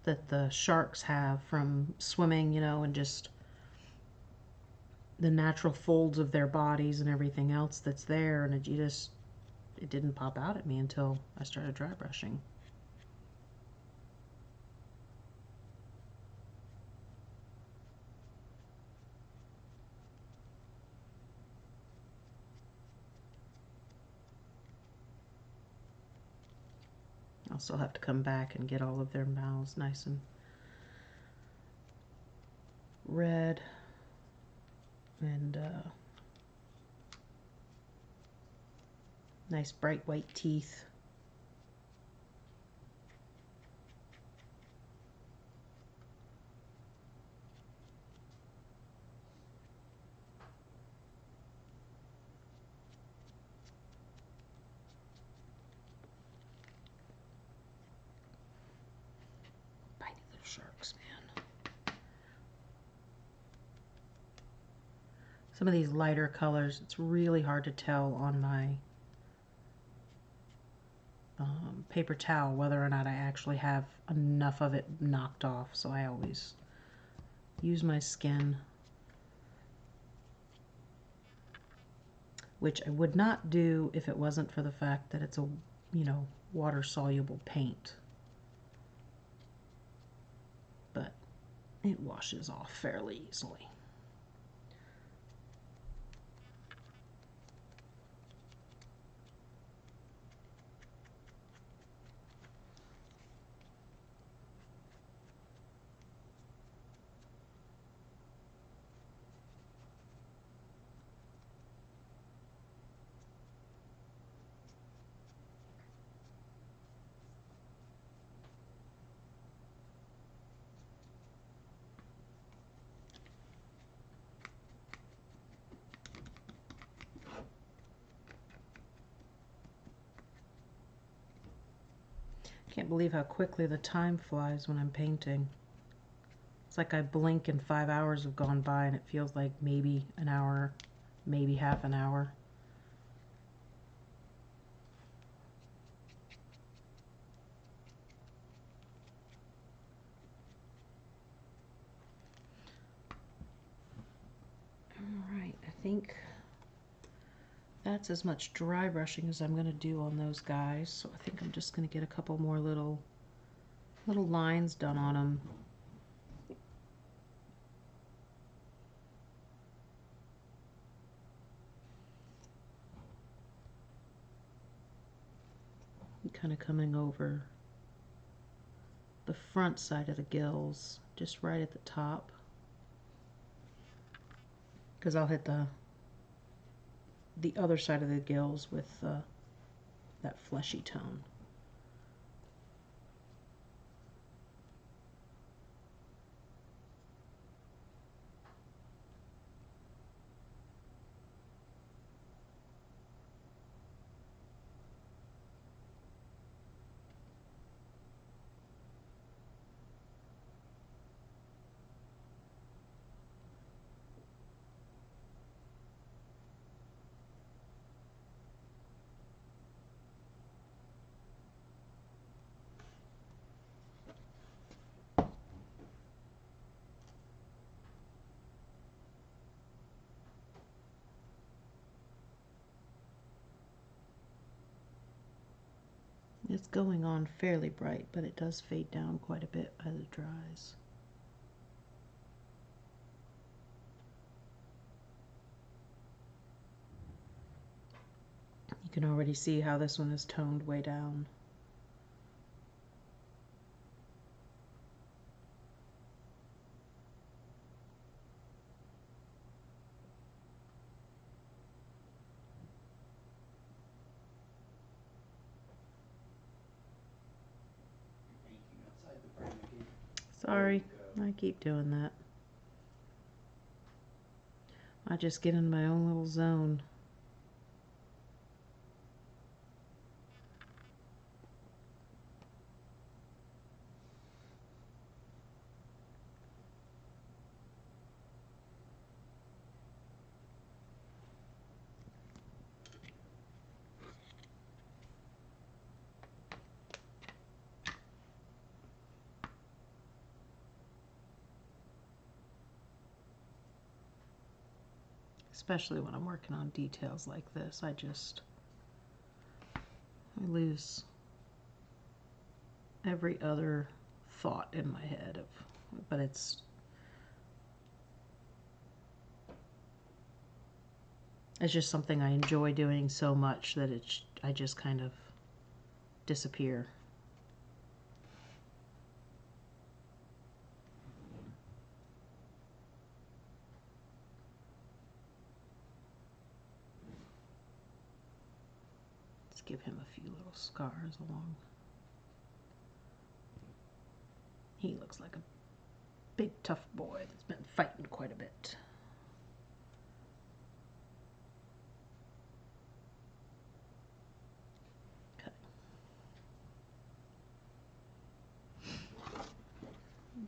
that the sharks have from swimming, you know, and just the natural folds of their bodies and everything else that's there, and it didn't pop out at me until I started dry brushing. I'll still have to come back and get all of their mouths nice and red and nice bright white teeth. Tiny little sharks, man. Some of these lighter colors, it's really hard to tell on my paper towel whether or not I actually have enough of it knocked off, so I always use my skin, which I would not do if it wasn't for the fact that it's a, you know, water soluble paint, but it washes off fairly easily. Can't believe how quickly the time flies when I'm painting. It's like I blink and 5 hours have gone by and it feels like maybe an hour, maybe half an hour. Alright, I think that's as much dry brushing as I'm going to do on those guys. So I think I'm just going to get a couple more little lines done on them. Kind of coming over the front side of the gills, just right at the top, because I'll hit the other side of the gills with that fleshy tone. It's going on fairly bright, but it does fade down quite a bit as it dries. You can already see how this one is toned way down. Outside the frame again. Sorry, I keep doing that. I just get in my own little zone. especially when I'm working on details like this. I lose every other thought in my head but it's just something I enjoy doing so much that I just kind of disappear. Let's give him a few little scars along. He looks like a big tough boy that's been fighting quite a bit. Okay.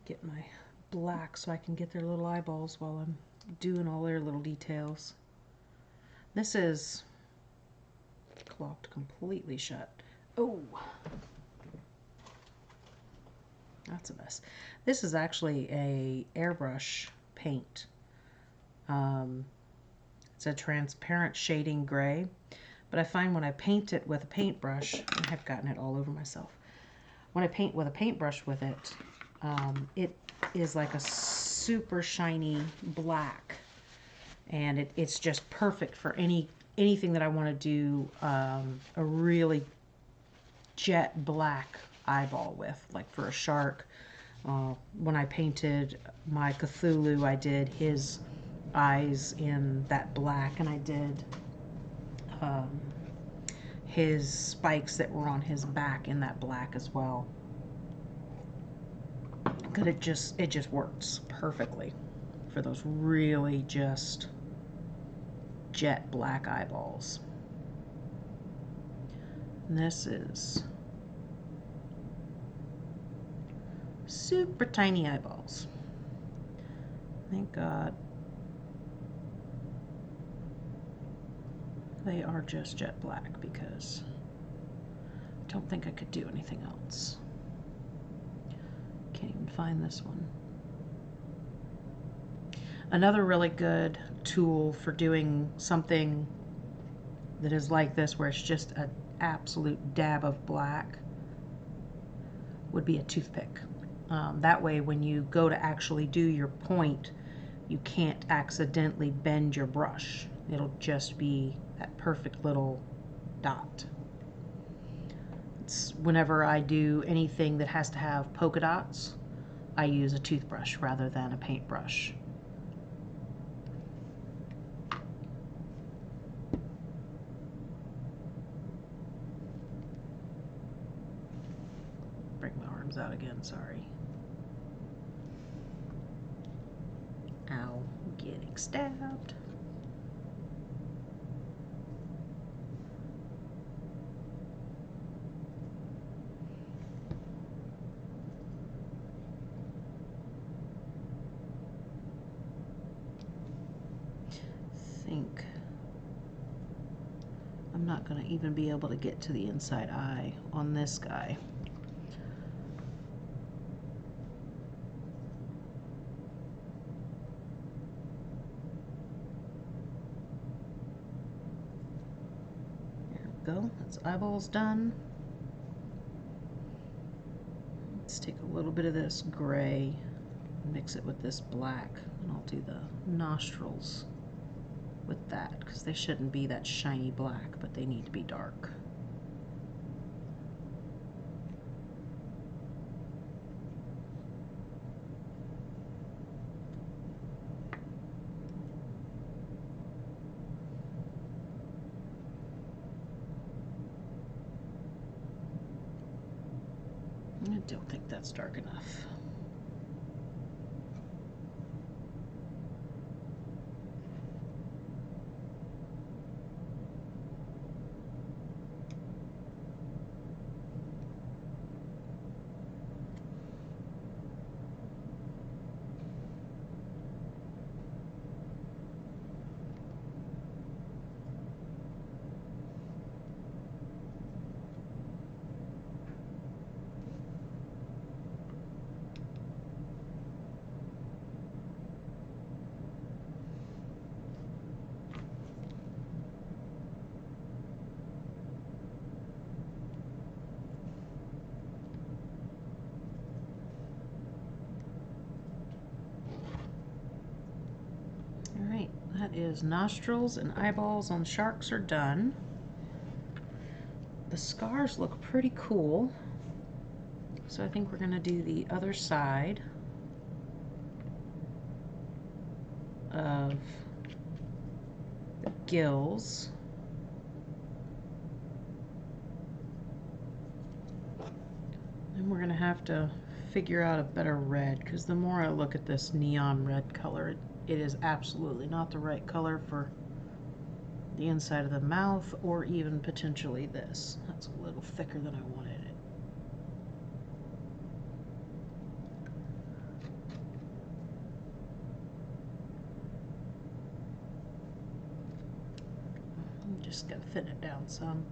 Get my black so I can get their little eyeballs while I'm doing all their little details. This is clogged completely shut. Oh, that's a mess. This is actually a airbrush paint. It's a transparent shading gray, but I find when I paint it with a paintbrush, I've gotten it all over myself. When I paint with a paintbrush with it, it is like a super shiny black, and it's just perfect for anything that I want to do a really jet black eyeball with, like for a shark. When I painted my Cthulhu, I did his eyes in that black, and I did his spikes that were on his back in that black as well. Because it just works perfectly for those really just jet black eyeballs. And this is super tiny eyeballs. Thank God they are just jet black, because I don't think I could do anything else. Can't even find this one. Another really good tool for doing something that is like this, where it's just an absolute dab of black, would be a toothpick. That way when you go to actually do your point, you can't accidentally bend your brush. It'll just be that perfect little dot. Whenever I do anything that has to have polka dots, I use a toothbrush rather than a paintbrush. Break my arms out again, sorry. Ow, getting stabbed. I'm not going to even be able to get to the inside eye on this guy. There we go. That's eyeballs done. Let's take a little bit of this gray, mix it with this black, and I'll do the nostrils with that, because they shouldn't be that shiny black, but they need to be dark. I don't think that's dark enough. is nostrils and eyeballs on sharks are done. The scars look pretty cool. So I think we're going to do the other side of the gills. And we're going to have to figure out a better red, because the more I look at this neon red color, it is absolutely not the right color for the inside of the mouth, or even potentially this. That's a little thicker than I wanted it. I'm just gonna thin it down some.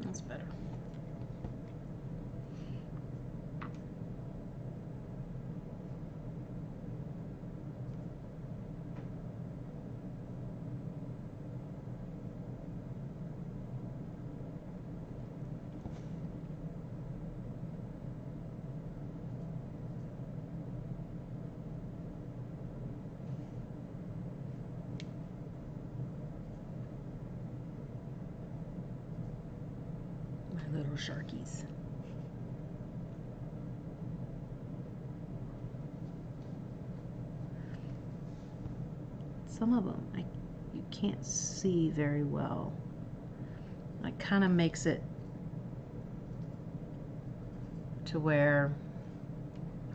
That's better. My little sharkies. Some of them you can't see very well. It kind of makes it to where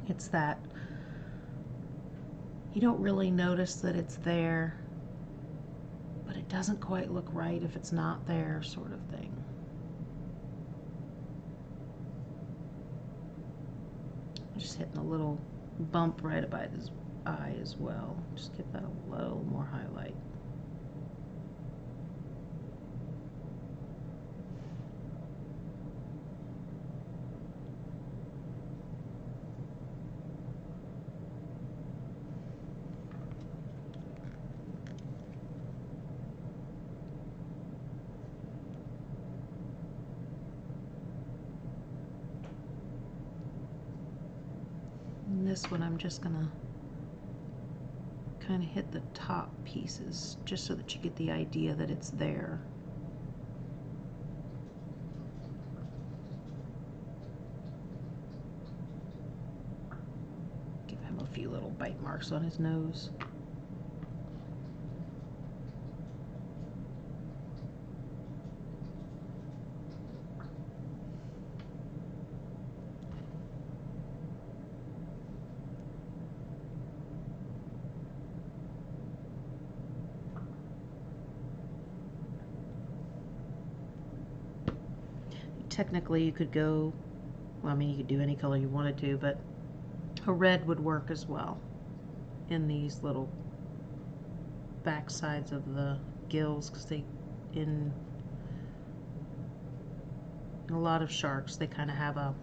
it's that you don't really notice that it's there, but it doesn't quite look right if it's not there, sort of thing. Just hitting a little bump right by his eye as well. Just give that a little more highlight. And this one I'm just gonna kind of hit the top pieces just so that you get the idea that it's there. Give him a few little bite marks on his nose. Technically you could go, well, I mean, you could do any color you wanted to, but a red would work as well in these little back sides of the gills, because in a lot of sharks, they kind of have a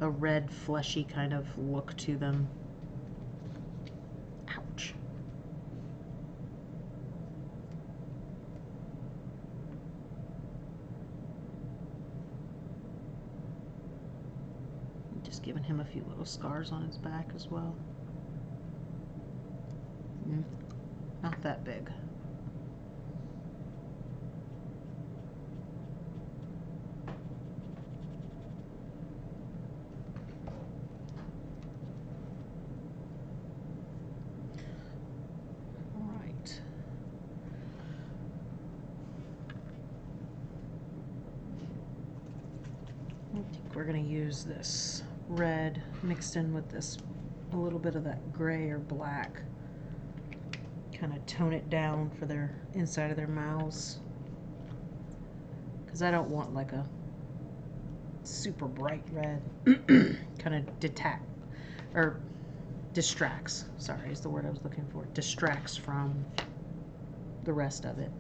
red fleshy kind of look to them. Ouch. Just giving him a few little scars on his back as well. Not that big. All right. I think we're going to use this red mixed in with this, a little bit of that gray or black. Kind of tone it down for their inside of their mouths, because I don't want like a super bright red. Kind of distracts, sorry is the word I was looking for, distracts from the rest of it.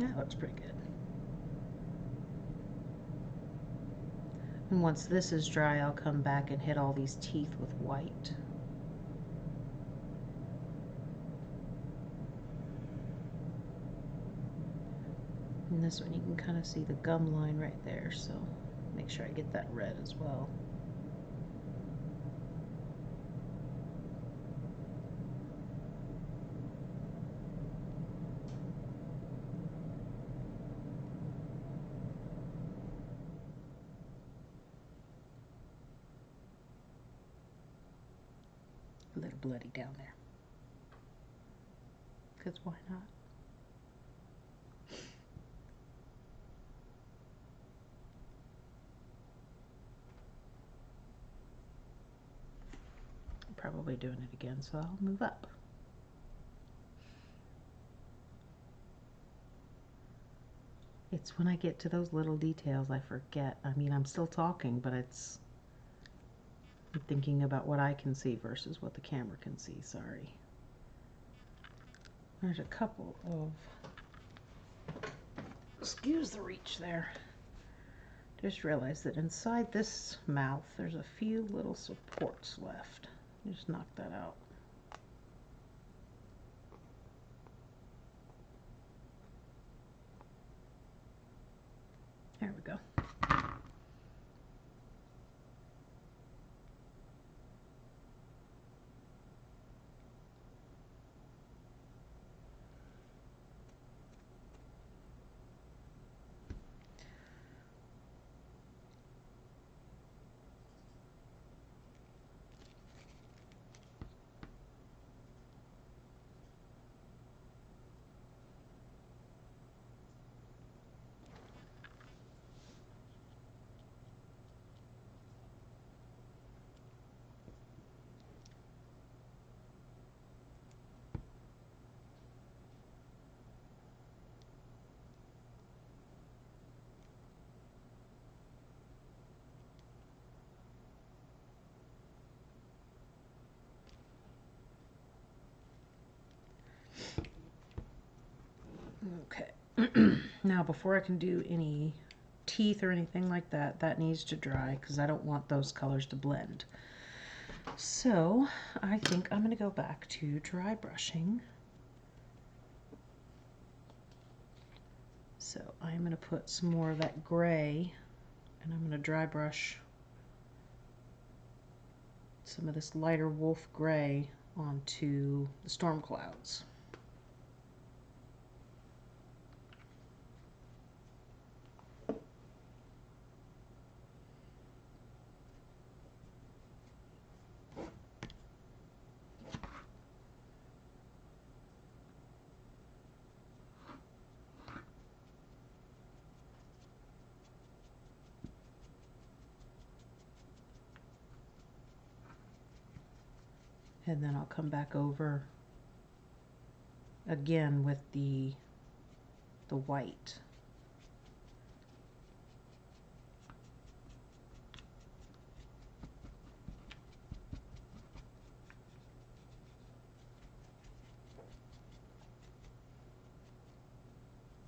That looks pretty good. And once this is dry, I'll come back and hit all these teeth with white. And this one you can kind of see the gum line right there, so make sure I get that red as well. A little bloody down there. Because why not? I'm probably doing it again, so I'll move up. It's when I get to those little details I forget. I mean, I'm still talking, but I'm thinking about what I can see versus what the camera can see, sorry. There's a couple of, excuse the reach there. Just realized that inside this mouth there's a few little supports left. Just knock that out. There we go. Okay. Now before I can do any teeth or anything like that, that needs to dry because I don't want those colors to blend. So I think I'm going to go back to dry brushing. So I'm going to put some more of that gray and I'm going to dry brush some of this lighter wolf gray onto the storm clouds. And then I'll come back over again with the white.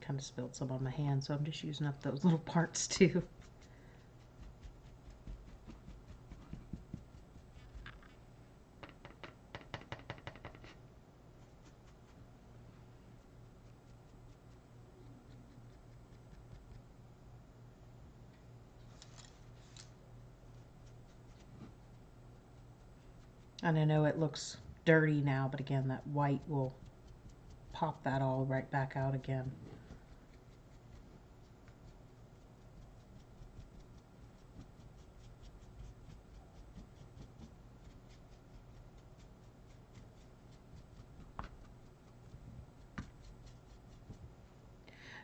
Kind of spilled some on my hand, so I'm just using up those little parts too. And I know it looks dirty now, but again, that white will pop that all right back out again.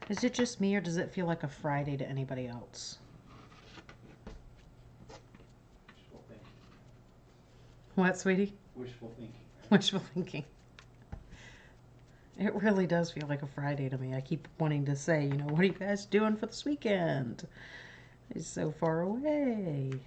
Is it just me, or does it feel like a Friday to anybody else? Wishful thinking. What, sweetie? Wishful thinking. Right? Wishful thinking. It really does feel like a Friday to me. I keep wanting to say, you know, what are you guys doing for this weekend? It's so far away.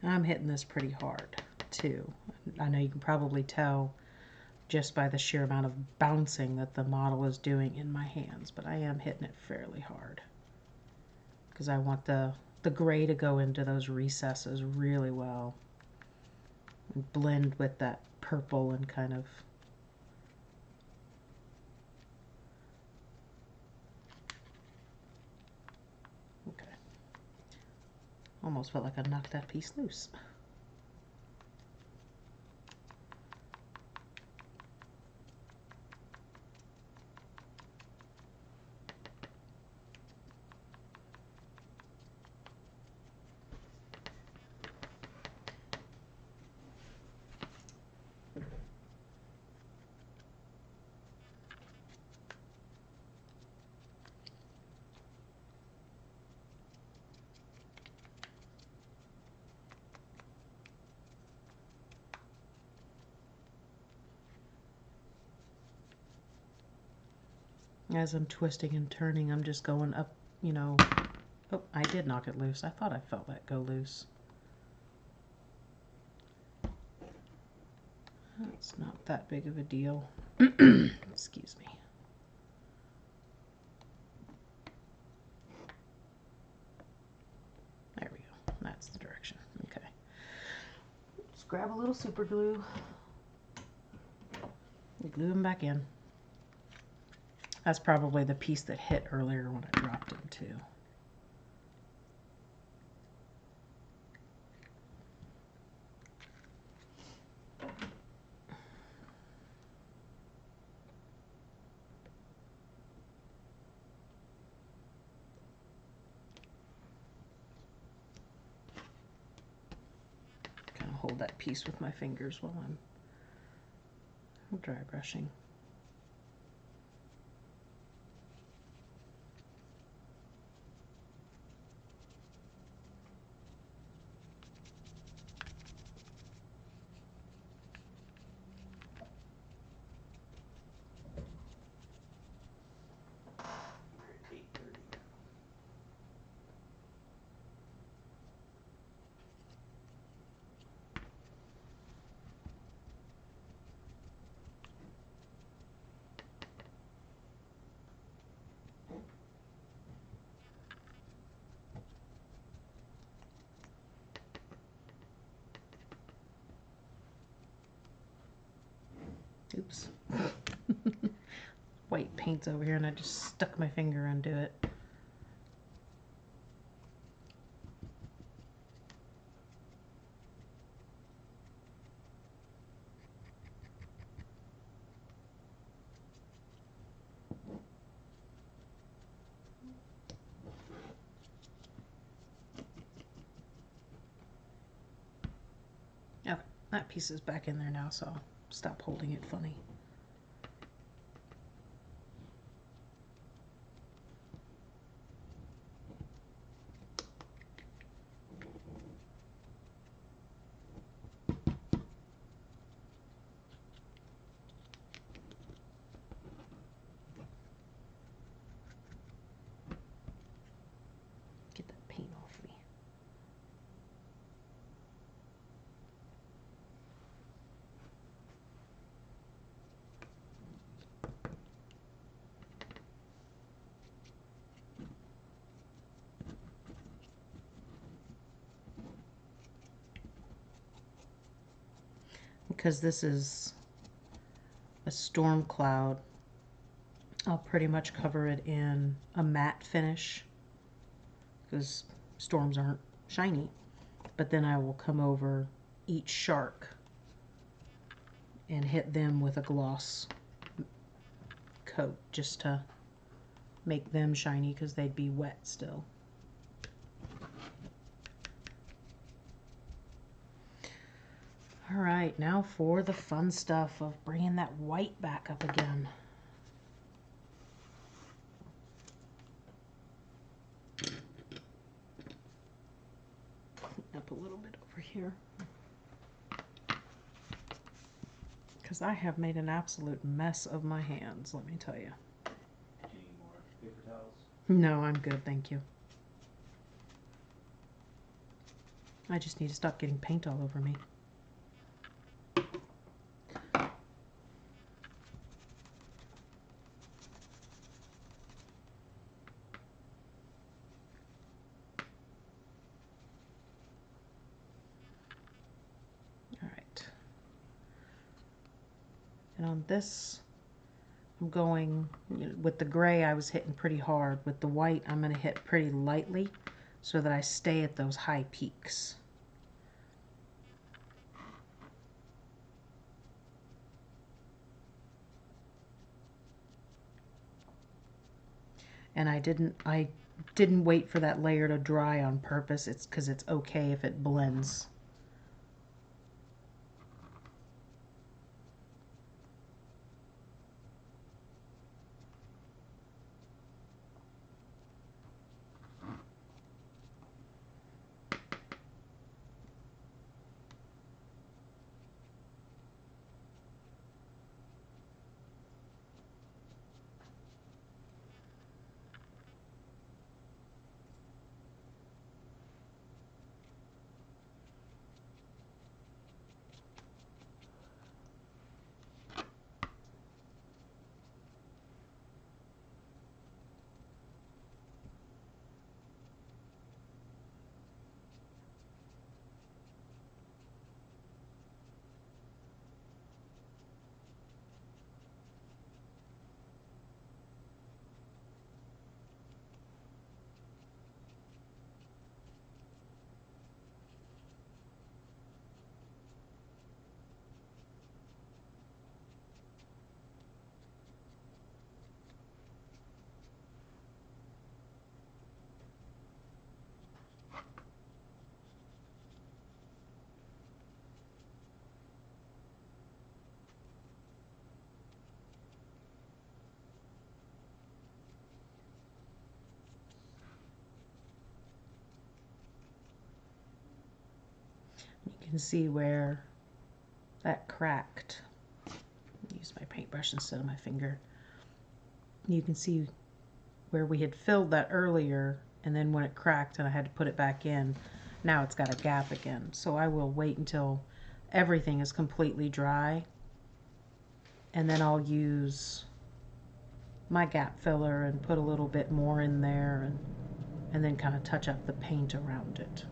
I'm hitting this pretty hard too. I know you can probably tell just by the sheer amount of bouncing that the model is doing in my hands, but I am hitting it fairly hard because I want the gray to go into those recesses really well and blend with that purple and kind of okay. Almost felt like I knocked that piece loose. As I'm twisting and turning, I'm just going up, you know. Oh, I did knock it loose. I thought I felt that go loose. It's not that big of a deal. Excuse me. There we go. That's the direction. Okay. Just grab a little super glue. Glue them back in. That's probably the piece that hit earlier when I dropped him too. Kind of hold that piece with my fingers while I'm dry brushing. Oops. White paint's over here and I just stuck my finger into it. Okay, that piece is back in there now, so I'll stop holding it funny. Get that paint off me. Because this is a storm cloud, I'll pretty much cover it in a matte finish because storms aren't shiny. But then I will come over each shark and hit them with a gloss coat just to make them shiny because they'd be wet still. All right, now for the fun stuff of bringing that white back up again. Clean up a little bit over here. Because I have made an absolute mess of my hands, let me tell you. Do you need more paper towels? No, I'm good, thank you. I just need to stop getting paint all over me. All right. And on this, I'm going, with the gray I was hitting pretty hard. With the white, I'm going to hit pretty lightly so that I stay at those high peaks. And I didn't wait for that layer to dry on purpose. It's because it's okay if it blends. You can see where that cracked. Use my paintbrush instead of my finger. You can see where we had filled that earlier, and then when it cracked and I had to put it back in, now it's got a gap again. So I will wait until everything is completely dry, and then I'll use my gap filler and put a little bit more in there, and then kind of touch up the paint around it.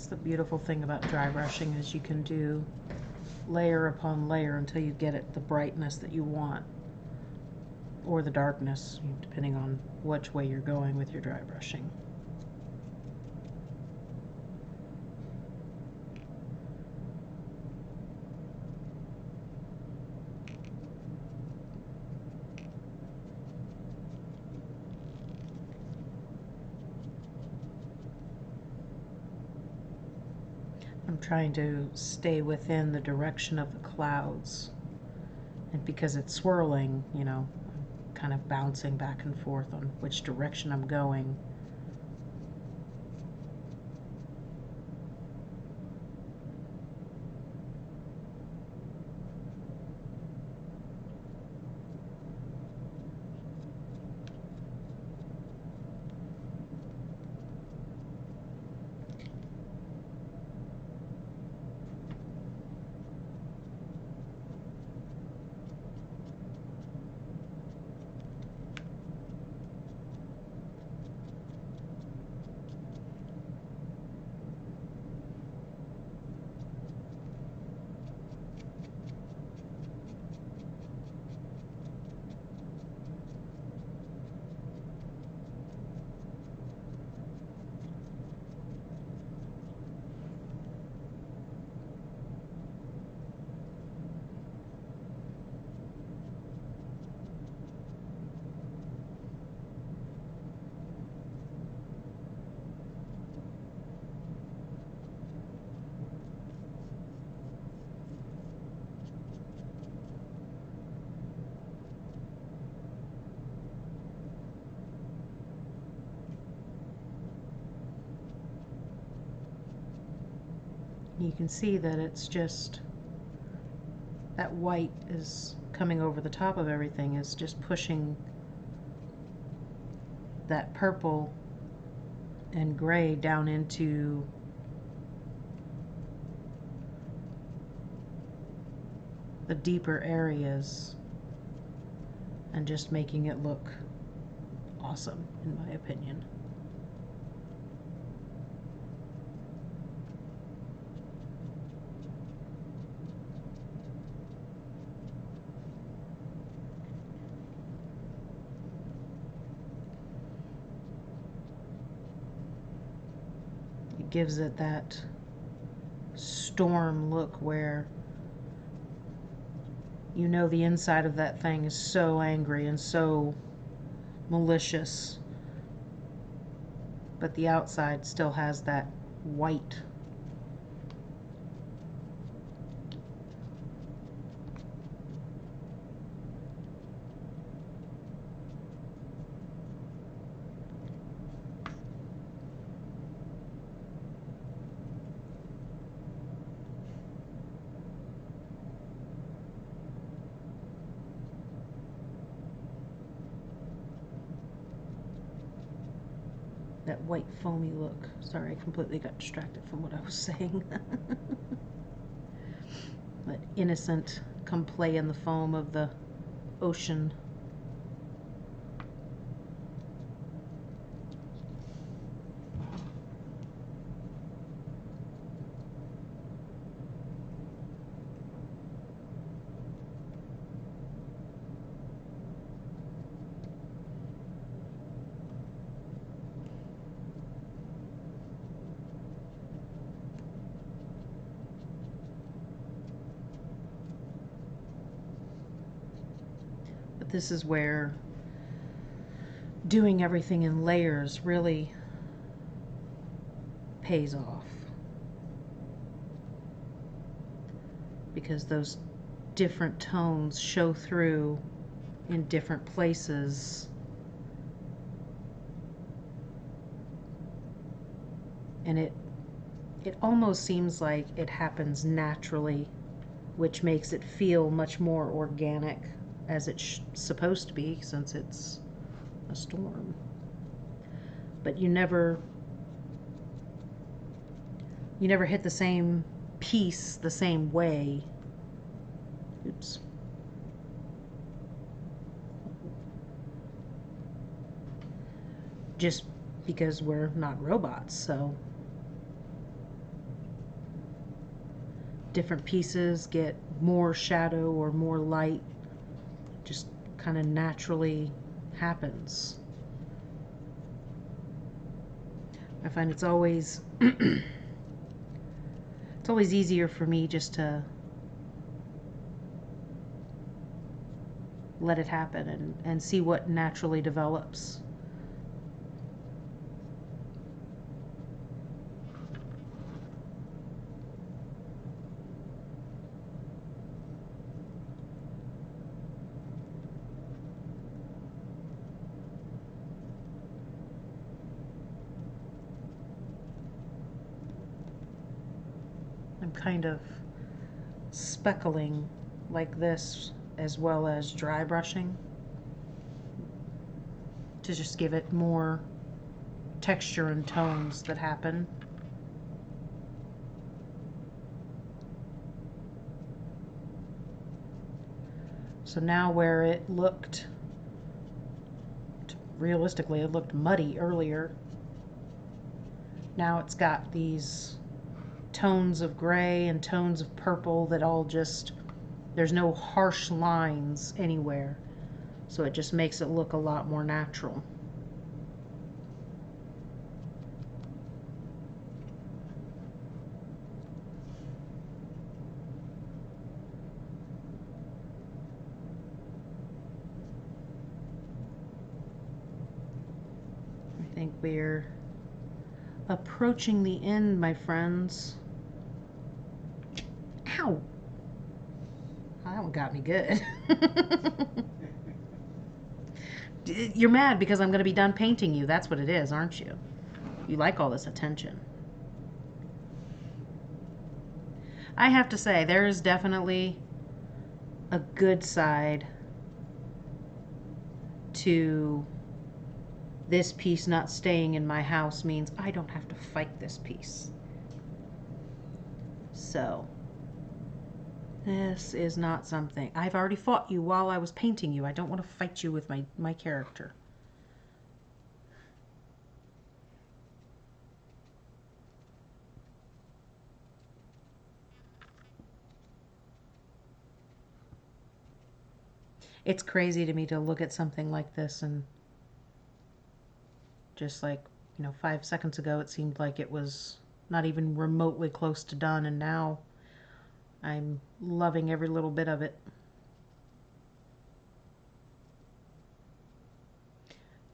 The beautiful thing about dry brushing is you can do layer upon layer until you get it the brightness that you want, or the darkness, depending on which way you're going with your dry brushing. I'm trying to stay within the direction of the clouds, and because it's swirling, I'm kind of bouncing back and forth on which direction I'm going. You can see that it's just that white is coming over the top of everything, is just pushing that purple and gray down into the deeper areas and just making it look awesome, in my opinion. Gives it that storm look where you know the inside of that thing is so angry and so malicious, but the outside still has that white. That white foamy look. Sorry, I completely got distracted from what I was saying. That innocent, come play in the foam of the ocean. This is where doing everything in layers really pays off, because those different tones show through in different places, and it almost seems like it happens naturally, which makes it feel much more organic, as it's supposed to be, since it's a storm. But you never hit the same piece the same way. Oops. Just because we're not robots, so different pieces get more shadow or more light. Just kind of naturally happens. I find it's always it's always easier for me just to let it happen and see what naturally develops. kind of speckling like this, as well as dry brushing, to just give it more texture and tones that happen. So now where it looked, realistically, it looked muddy earlier, now it's got these tones of gray and tones of purple that all just, there's no harsh lines anywhere. So it just makes it look a lot more natural. I think we're approaching the end, my friends. Ow! That one got me good. You're mad because I'm going to be done painting you. That's what it is, aren't you? You like all this attention. I have to say, there is definitely a good side to this piece not staying in my house. Means I don't have to fight this piece. So, this is not something. I've already fought you while I was painting you. I don't want to fight you with my character. It's crazy to me to look at something like this and just like, 5 seconds ago it seemed like it was not even remotely close to done, and now I'm loving every little bit of it.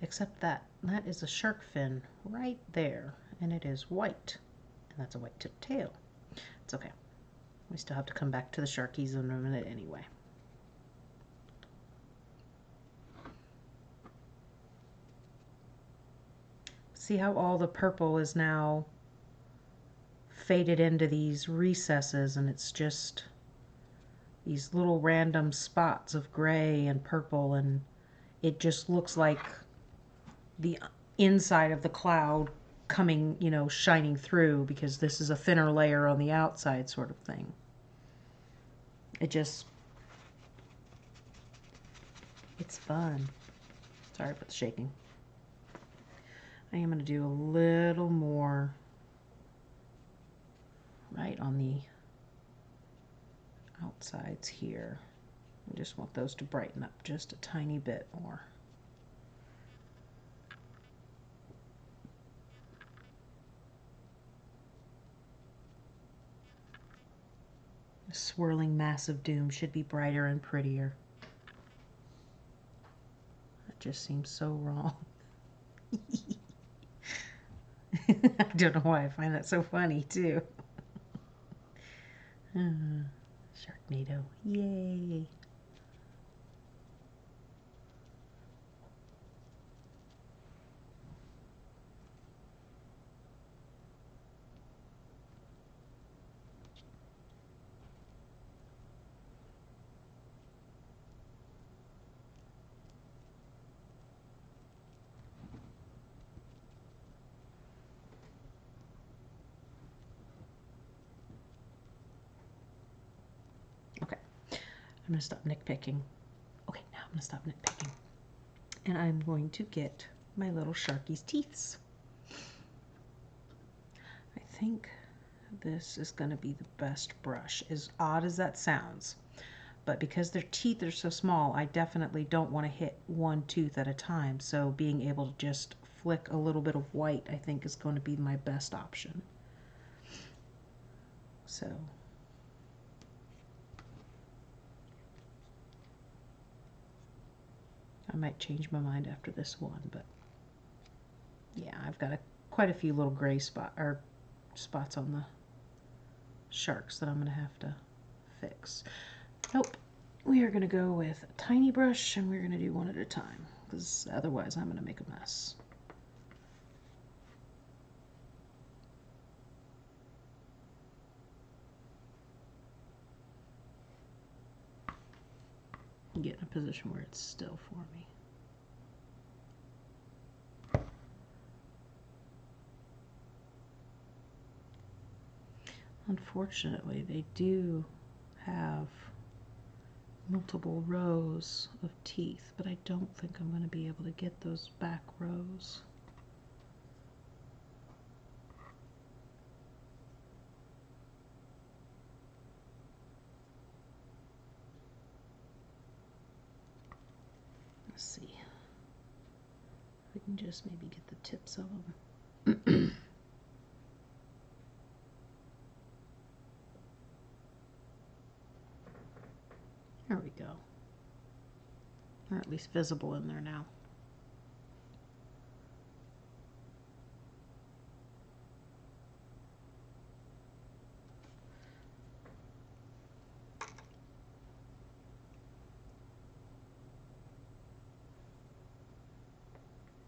Except that is a shark fin right there, and it is white, and that's a white tipped tail. It's okay. We still have to come back to the sharkies in a minute anyway. See how all the purple is now faded into these recesses, and it's just these little random spots of gray and purple, and it just looks like the inside of the cloud coming, shining through, because this is a thinner layer on the outside sort of thing. It's fun. Sorry for the shaking. I am going to do a little more right on the outsides here. I just want those to brighten up just a tiny bit more. The swirling mass of doom should be brighter and prettier. That just seems so wrong. I don't know why I find that so funny, too. Sharknado. Yay. I'm going to stop nitpicking. Okay, now I'm going to stop nitpicking. And I'm going to get my little sharky's teeths. I think this is going to be the best brush, as odd as that sounds. But because their teeth are so small, I definitely don't want to hit one tooth at a time. So being able to just flick a little bit of white, I think, is going to be my best option. So I might change my mind after this one, but yeah, I've got quite a few little gray spots on the sharks that I'm going to have to fix. Nope, we are going to go with a tiny brush, and we're going to do one at a time, because otherwise I'm going to make a mess. Get in a position where it's still for me. Unfortunately, they do have multiple rows of teeth, but I don't think I'm going to be able to get those back rows. Let's see. We can just maybe get the tips of them. There we go. Or at least visible in there now.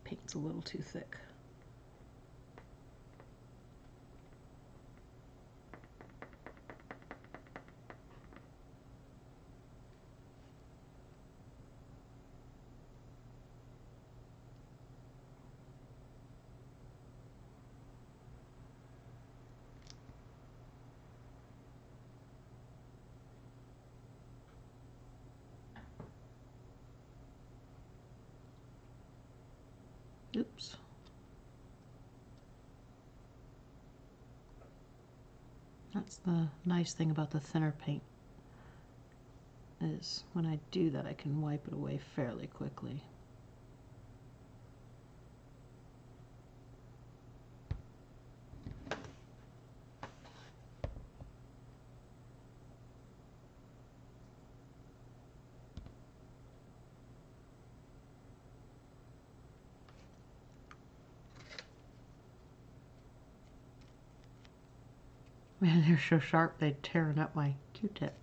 Paint's a little too thick. Oops. That's the nice thing about the thinner paint, is when I do that I can wipe it away fairly quickly. Man, they're so sharp they're tearing up my Q-tip.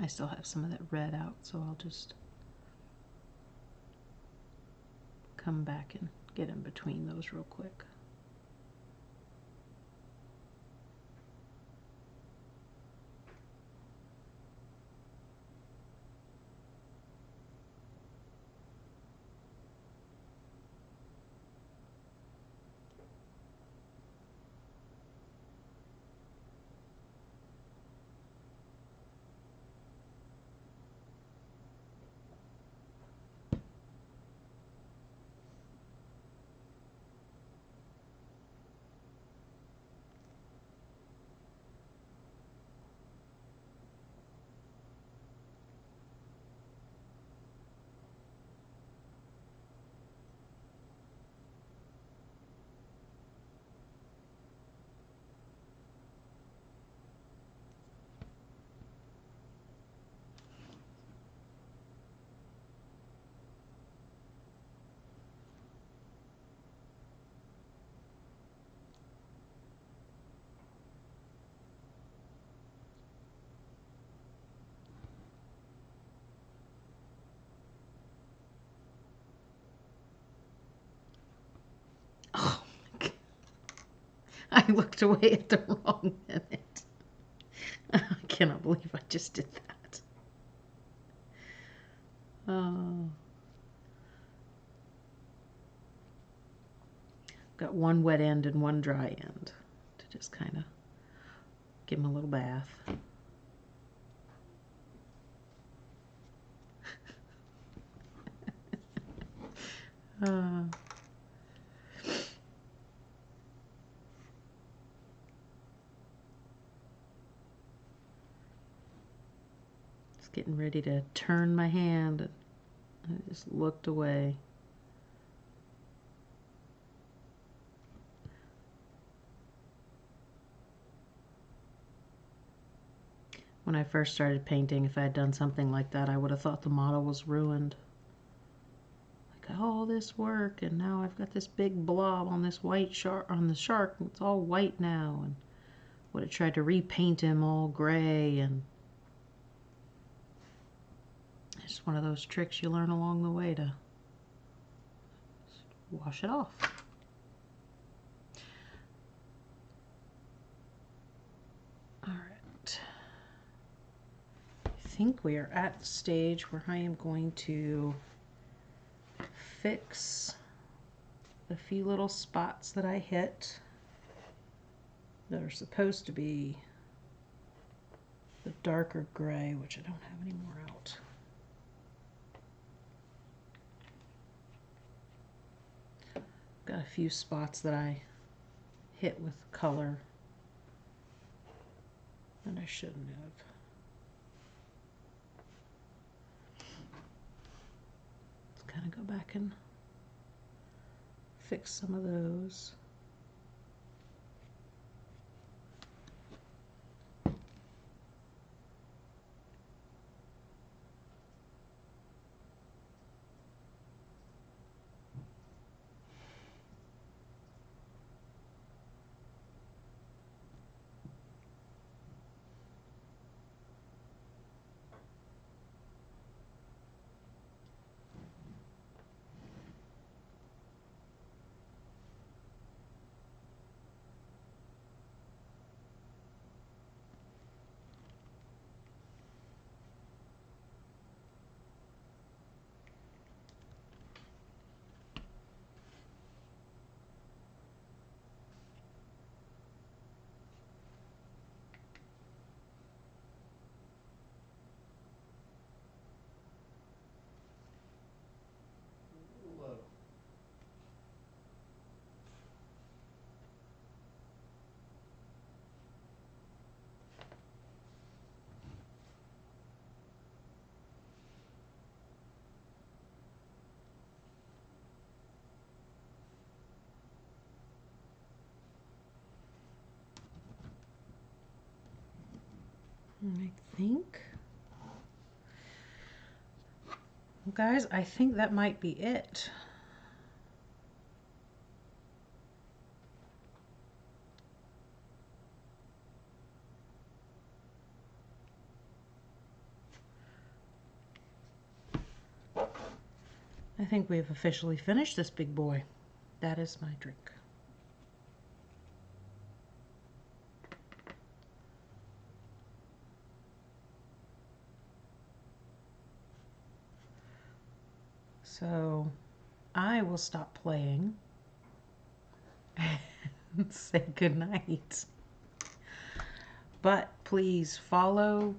I still have some of that red out, so I'll just come back and get in between those real quick. Oh my God. I looked away at the wrong minute. I cannot believe I just did that. Oh. Got one wet end and one dry end to just kind of give them a little bath. Just getting ready to turn my hand, and I just looked away. When I first started painting, if I had done something like that, I would have thought the model was ruined. Like, all this work, and now I've got this big blob on this white shark, on the shark, and it's all white now, and would have tried to repaint him all gray, and it's just one of those tricks you learn along the way to wash it off. think we are at the stage where I am going to fix the few little spots that I hit that are supposed to be the darker gray, which I don't have any more out. Got a few spots that I hit with color that I shouldn't have. Let's kind of go back and fix some of those. Low. I think, guys, I think that might be it. I think we've officially finished this big boy. That is my drink. So I will stop playing and say goodnight. But please follow,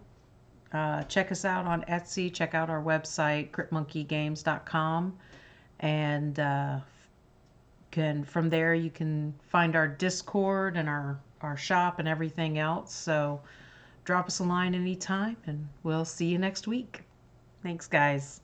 check us out on Etsy, check out our website, cryptmonkeygames.com, and from there you can find our Discord and our shop and everything else. So drop us a line anytime, and we'll see you next week. Thanks, guys.